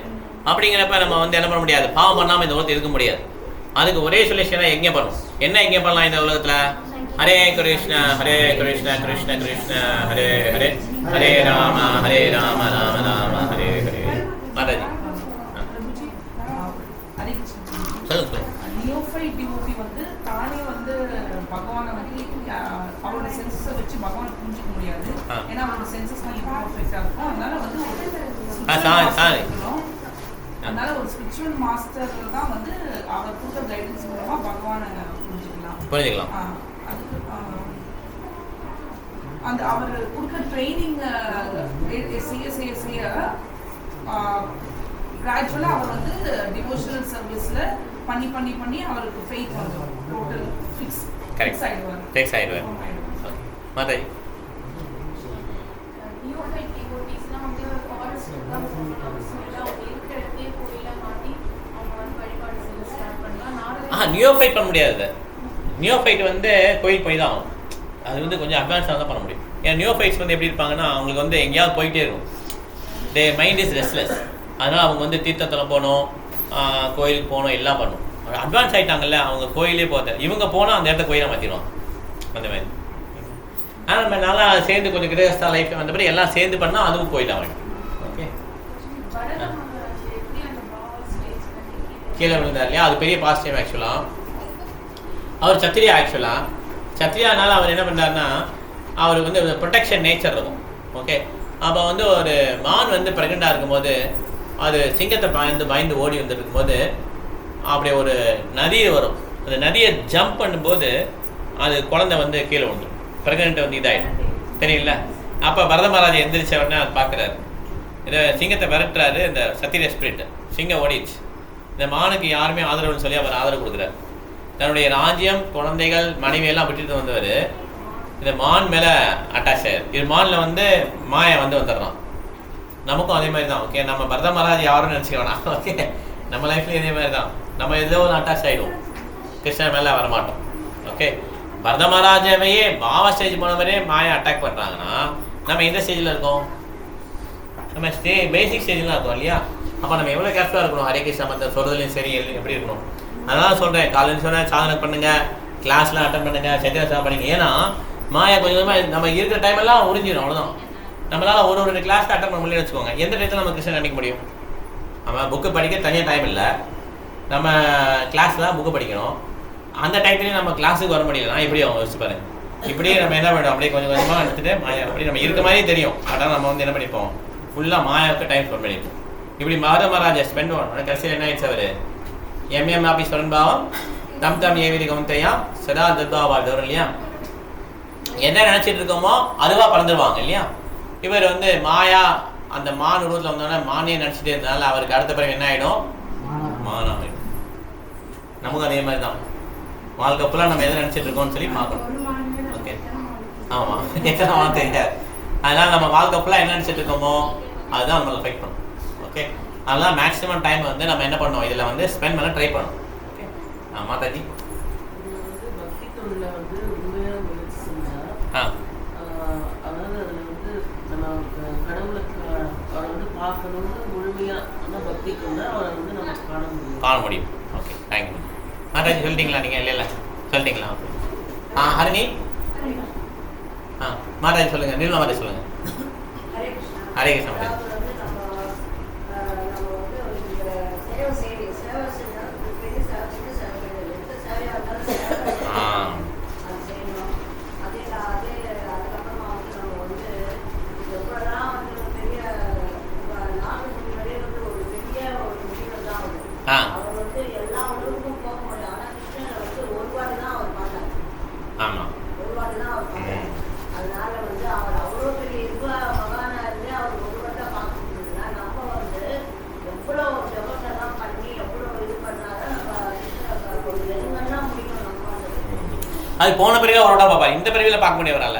அப்படிங்கிறப்ப நம்ம வந்து என்ன பண்ண முடியாது, பாவம் பண்ணாமல் இந்த உலகத்தில் இருக்க முடியாது. அதுக்கு ஒரே சொல்யூஷனாக யஜ்ஞம் பண்ணணும். என்ன யஜ்ஞம் பண்ணலாம் இந்த உலகத்தில்? ஹரே கிருஷ்ணா கிருஷ்ண கிருஷ்ண ஹரே ஹரே, ஹரே ராம ராம ராம ஹரே ஹரே. மாதாஜி சொல்லுங்க. நியோஃபைட் டிவோட்டி வந்து தானே வந்து பகவானை வந்து அவரோட சென்சஸை வச்சு பகவானை புரிஞ்சிக்க முடியாது. ஏன்னா அவரோட சென்சஸ்லாம் இம்பர்ஃபெக்டாக இருக்கும். அதனால வந்து அதனால ஒரு ஸ்பிரிச்சுவல் மாஸ்டர் தான் வந்து அவர் கொடுத்த கைடன்ஸ் மூலமா பகவானை புரிஞ்சுக்கலாம். அதுக்கு அந்த அவர் கொடுக்குற ட்ரைனிங் செய்ய கிராஜுவலாக அவர் வந்து டிவோஷனல் சர்வீஸில் பண்ணி அவருக்கு ஃபெய்த் வந்துடும். டோட்டல் ஃபிக்ஸ் ஆயிடுவார். மாதாஜி நியோஃபைட் பண்ண முடியாது. நியோஃபைட் வந்து கோயில் போய் தான் ஆகும். அது வந்து கொஞ்சம் அட்வான்ஸாக தான் பண்ண முடியும். ஏன்னா நியோஃபைட்ஸ் வந்து எப்படி இருப்பாங்கன்னா, அவங்களுக்கு வந்து எங்கேயாவது போயிட்டே இருக்கும். தே மைண்ட் இஸ் ரெஸ்ட்லெஸ். அதனால் அவங்க வந்து தீர்த்தத்தில் போகணும், கோயிலுக்கு போகணும், எல்லாம் பண்ணணும். அட்வான்ஸ் ஆகிட்டாங்கல்ல, அவங்க கோயிலே போகாது. இவங்க போனால் அந்த இடத்த கோயிலாக மாற்றிடுவாங்க அந்த மாதிரி. ஆனால் நம்ம நல்லா சேர்ந்து கொஞ்சம் கிரகஸ்தா லைஃப் வந்தபடி எல்லாம் சேர்ந்து பண்ணால் அதுவும் கோயிலாக வாங்கிடும். ஓகே, கீழே விழுந்தார் இல்லையா, அது பெரிய பாசிட்டிவ். ஆக்சுவலாக அவர் சத்திரியா. சத்திரியானால அவர் என்ன பண்ணார்னா, அவருக்கு வந்து ப்ரொடெக்ஷன் நேச்சர் இருக்கும். ஓகே, அப்போ வந்து ஒரு மான் வந்து ப்ரெக்னெண்ட்டாக இருக்கும்போது அது சிங்கத்தை பயந்து ஓடி வந்துருக்கும் போது அப்படி ஒரு நதி வரும். அந்த நதியை ஜம்ப் பண்ணும்போது அது குழந்தை வந்து கீழே வந்துடும். ப்ரெக்னென்ட் வந்து இதாகிடும், தெரியல. அப்போ பரத மகாராஜா எந்திரிச்ச உடனே அது பார்க்குறாரு. இதை சிங்கத்தை விரட்டுறாரு. இந்த சத்திரிய ஸ்பிரிட் சிங்கம் ஓடிச்சு. இந்த மானுக்கு யாருமே ஆதரவுன்னு சொல்லி அவர் ஆதரவு கொடுக்குறாரு. தன்னுடைய ராஜ்யம், குழந்தைகள், மனைவியெல்லாம் விட்டுட்டு வந்தவர் இந்த மான் மேலே அட்டாச் ஆயிரு. இது மானில் வந்து மாயை வந்து வந்துடுறான். நமக்கும் அதே மாதிரி தான். ஓகே, நம்ம பரத மகாராஜ் யாரும் நினச்சிக்க வேணாம். ஓகே, நம்ம லைஃப்லேயும் இதே மாதிரி தான். நம்ம ஏதோ ஒரு அட்டாச் ஆகிடுவோம், கிருஷ்ணன் மேலே வரமாட்டோம். ஓகே, பரத மகாராஜாவையே பாவ ஸ்டேஜ் போனவரே மாயை அட்டாக் பண்ணுறாங்கன்னா நம்ம எந்த ஸ்டேஜில் இருக்கோம்? நம்ம பேசிக் ஸ்டேஜில் இருக்கோம் இல்லையா? அப்போ நம்ம எவ்வளோ கேர்ஃபுல்லாக இருக்கணும். ஹரே கிருஷ்ணா மந்திரம் சொல்கிறதுலையும் சரி எப்படி இருக்கணும். அதனால் சொல்கிறேன், காலையில் சொன்னேன் சாதனை பண்ணுங்கள், கிளாஸ்லாம் அட்டன் பண்ணுங்கள், சத்தியாசனம் பண்ணுங்க. ஏன்னா மாயா கொஞ்சம் கொஞ்சமாக நம்ம இருக்கிற டைமெல்லாம் உறிஞ்சிடும். அவ்வளோதான். நம்மளால் ஒரு கிளாஸ்க்கு அட்டன் பண்ண முடியும்னு வச்சுக்கோங்க. எந்த டைத்தில் நம்ம கிருஷ்ணன் நினைக்க முடியும்? நம்ம புக்கு படிக்க தனியாக டைம் இல்லை, நம்ம கிளாஸில் புக்கு படிக்கணும். அந்த டைத்துலேயும் நம்ம கிளாஸுக்கு வர முடியலன்னா எப்படி அவங்க யோசிச்சு பாருங்க. இப்படியே நம்ம என்ன பண்ணோம், அப்படியே கொஞ்சம் கொஞ்சமாக எடுத்துகிட்டு மாயா அப்படி நம்ம இருக்க மாதிரியே தெரியும். ஆனால் நம்ம வந்து என்ன பண்ணிப்போம், ஃபுல்லாக மாயாவுக்கு டைம் ஸ்பெண்ட் பண்ணிப்போம். இப்படி பரத மகாராஜா ஸ்பெண்ட் பண்ணணும். கடைசியில் என்ன ஆயிடுச்சு, அவர் எம்எம் ஆபீஸ் வரன்பாவம் தம் ஏவிதி கவுந்தையா சதா தத்வாவா வரும் இல்லையா? என்ன நினச்சிட்டு இருக்கோமோ அதுவாக பறந்துடுவாங்க இல்லையா? இவர் வந்து மாயா அந்த மான் உருவத்தில் வந்தோடனே மானியை நினச்சிட்டே இருந்தனால அவருக்கு அடுத்த பிறகு என்ன ஆகிடும், மானாயிடும். நமக்கு அதே மாதிரி தான் வாழ்க்கை ஃபுல்லாக நம்ம எதை நினச்சிட்டு இருக்கோம்னு சொல்லி பார்க்கணும். ஓகே, ஆமாம், எத்தனை தெரியாது. அதனால் நம்ம வாழ்க்கை ஃபுல்லாக என்ன நினச்சிட்டு இருக்கோமோ அதுதான் நம்மளை அஃபெக்ட் பண்ணும். ஓகே, அதனால் மேக்ஸிமம் டைம் வந்து நம்ம என்ன பண்ணோம், இதில் வந்து ஸ்பெண்ட் பண்ண ட்ரை பண்ணணும். ஓகே, மாதாஜி பக்தி தொழில வந்து உண்மையாக முயற்சி செஞ்சால் அதாவது அதில் வந்து நம்ம கடவுளுக்கு அவரை வந்து பார்க்கணும்னு முழுமையாக பக்தி கொண்டு அவரை வந்து நம்ம காண முடியும். Okay, thank you. மாதாஜி சொல்லிட்டீங்களா நீங்கள்? இல்லை சொல்லிட்டீங்களா? ஹரிணி மாதாஜி சொல்லுங்கள். நிர்மலா மாதாஜி சொல்லுங்கள். ஹரே கிருஷ்ணா மாதாஜி. அது போன பிறகு அவரோட பாப்பா இந்த பிறவியில் பார்க்க முடியவரால.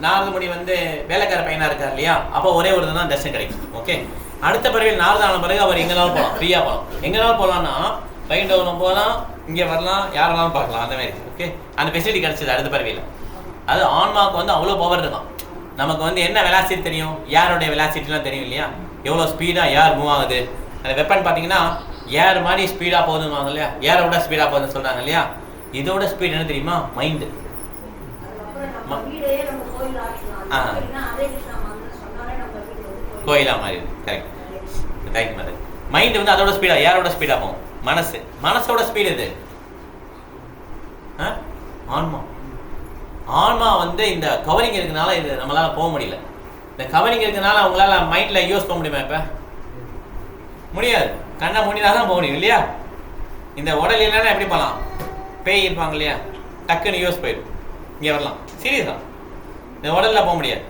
நாரதமுனி வந்து வேலைக்கார பையனாக இருக்கார் இல்லையா? அப்போ ஒரே ஒரு தான் தர்ஷன் கிடைக்கும். ஓகே, அடுத்த பிறவியில் நாரதான பிறகு அவர் எங்கேனாலும் போகலாம், ஃப்ரீயாக போகலாம். எங்கேனாலும் போகலான்னா வைண்டவனம் போகலாம், இங்கே வரலாம், யாரெல்லாம் பார்க்கலாம், அந்த மாதிரி. ஓகே, அந்த ஃபெசிலிட்டி கிடச்சிது அடுத்த பிறவியில். அது ஆன்மாவுக்கு வந்து அவ்வளோ பவர் இருக்கான். நமக்கு வந்து என்ன வெலாசிட்டி தெரியும், ஏருடைய வெலாசிட்டிலாம் தெரியும் இல்லையா, எவ்வளோ ஸ்பீடாக ஏர் மூவ் ஆகுது. அந்த வெப்பன் பார்த்தீங்கன்னா ஏர் மாதிரி ஸ்பீடாக போகுதுன்னு இல்லையா, ஏரோட ஸ்பீடாக போகுதுன்னு சொல்கிறாங்க இல்லையா. இதோட ஸ்பீட் என்ன தெரியுமா, மைண்டு. கோயிலா மாதிரி. Correct, thank you madam. மைண்டு வந்து அதோட ஸ்பீடாக, ஏரோட ஸ்பீடாக போகும். மனசோட ஸ்பீடு இது ஆன்மா. ஆன்மா வந்து இந்த கவரிங் இருக்கனால இது நம்மளால போக முடியல. இந்த கவரிங் இருக்கனால அவங்களால மைண்ட்ல யூஸ் பண்ண முடியுமா? இப்ப முடியாது. கண்ணை மூடினாதான் போக முடியும் இல்லையா. இந்த உடல் இல்லைன்னா எப்படி போகலாம்? பேய் இருப்பாங்க இல்லையா, டக்குன்னு யூஸ் போயிடும், இங்கே வரலாம். சீரியஸா இந்த உடல்ல போக முடியாது.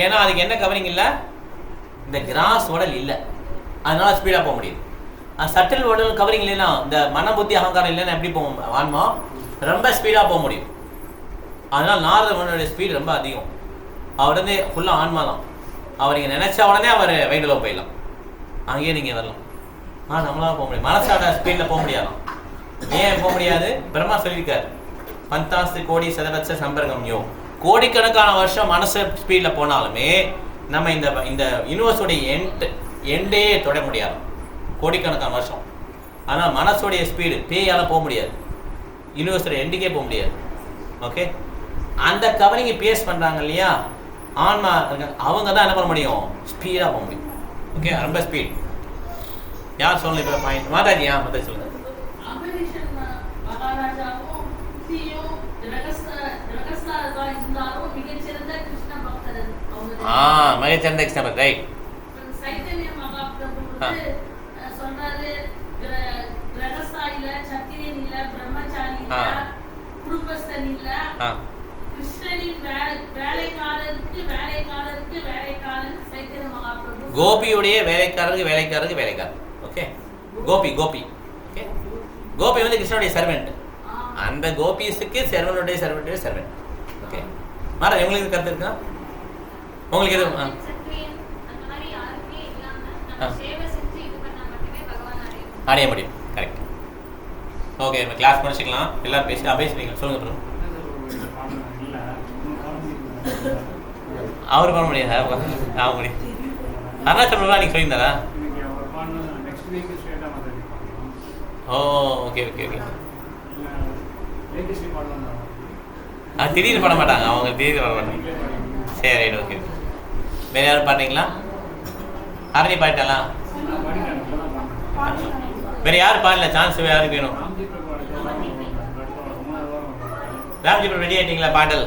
ஏன்னா அதுக்கு என்ன கவரிங் இல்லை, இந்த கிராஸ் உடல் இல்லை, அதனால ஸ்பீடாக போக முடியுது. சட்டில் உடல் கவரிங் இல்லைன்னா, இந்த மன புத்தி அகங்காரம் இல்லைன்னா எப்படி போகும்? ஆன்மா ரொம்ப ஸ்பீடாக போக முடியும். அதனால் நாரதனுடைய ஸ்பீடு ரொம்ப அதிகம். அவர் வந்து ஃபுல்லாக ஆன்மா தான். அவர் நீங்கள் நினச்ச உடனே அவர் வைண்டில் போயிடலாம், அங்கேயே நீங்கள் வரலாம். நம்மளால போக முடியும். மனசாட ஸ்பீடில் போக முடியாதான். ஏன் போக முடியாது? பிரம்மா சொல்லியிருக்காரு, 15 கோடி சதவட்ச சம்பர்க்கம் யோ. கோடிக்கணக்கான வருஷம் மனசு ஸ்பீடில் போனாலுமே நம்ம இந்த யூனிவர்ஸோடைய எண்டே தொட முடியாது, கோடிக்கணக்கான வருஷம். ஆனால் மனசோடைய ஸ்பீடு பேயால் போக முடியாது, யூனிவர்ஸோட எண்டுக்கே போக முடியாது. ஓகே, அந்த கவரிங்கை பேஸ் பண்ணுறாங்க இல்லையா ஆன்மா, அவங்க தான் என்ன பண்ண முடியும், ஸ்பீடாக போக முடியும். ஓகே, ரொம்ப ஸ்பீட். யார் சொல்லணும் இப்போ பாயிண்ட்? மாதாஜி. மாதாஜி சொல்லுங்க. மிகச்சிறந்த கிருஷ்ண பக்தர், ரைட். கோபியுடைய வேலைக்காரருக்கு வேலைக்காரர். ஓகே, கோபி. ஓகே, கோபி வந்து கிருஷ்ணனுடைய சர்வெண்ட். அந்த கோபிஸுக்கு சர்வனுடைய சர்வெண்ட். ஓகே, மாறா உங்களுக்கு கருத்து இருக்கா? உங்களுக்கு எது அடைய முடியும்? கரெக்ட். ஓகே, நம்ம கிளாஸ் முடிச்சுக்கலாம். எல்லாரும் பேசுறீங்க, சொல்லுங்க ப்ரோ. அவர் பண்ண முடியாது, ஆக முடியும். அருணாச்சலம் நீங்கள் சொல்லியிருந்தாரா? ஓ, ஓகே. திடீர்னு பண்ண மாட்டாங்க அவங்க, திடீர்னு பண்ண மாட்டாங்க. சரி, ரைட், ஓகே. வேறு யாரும் பாடுறீங்களா? ஹரணி பாடிட்டாலாம்? வேறு யாரும் பாடல? சான்ஸ் யாருக்கு வேணும்? ராம்ஜி ரெடி ஆகிட்டீங்களா பாடல்?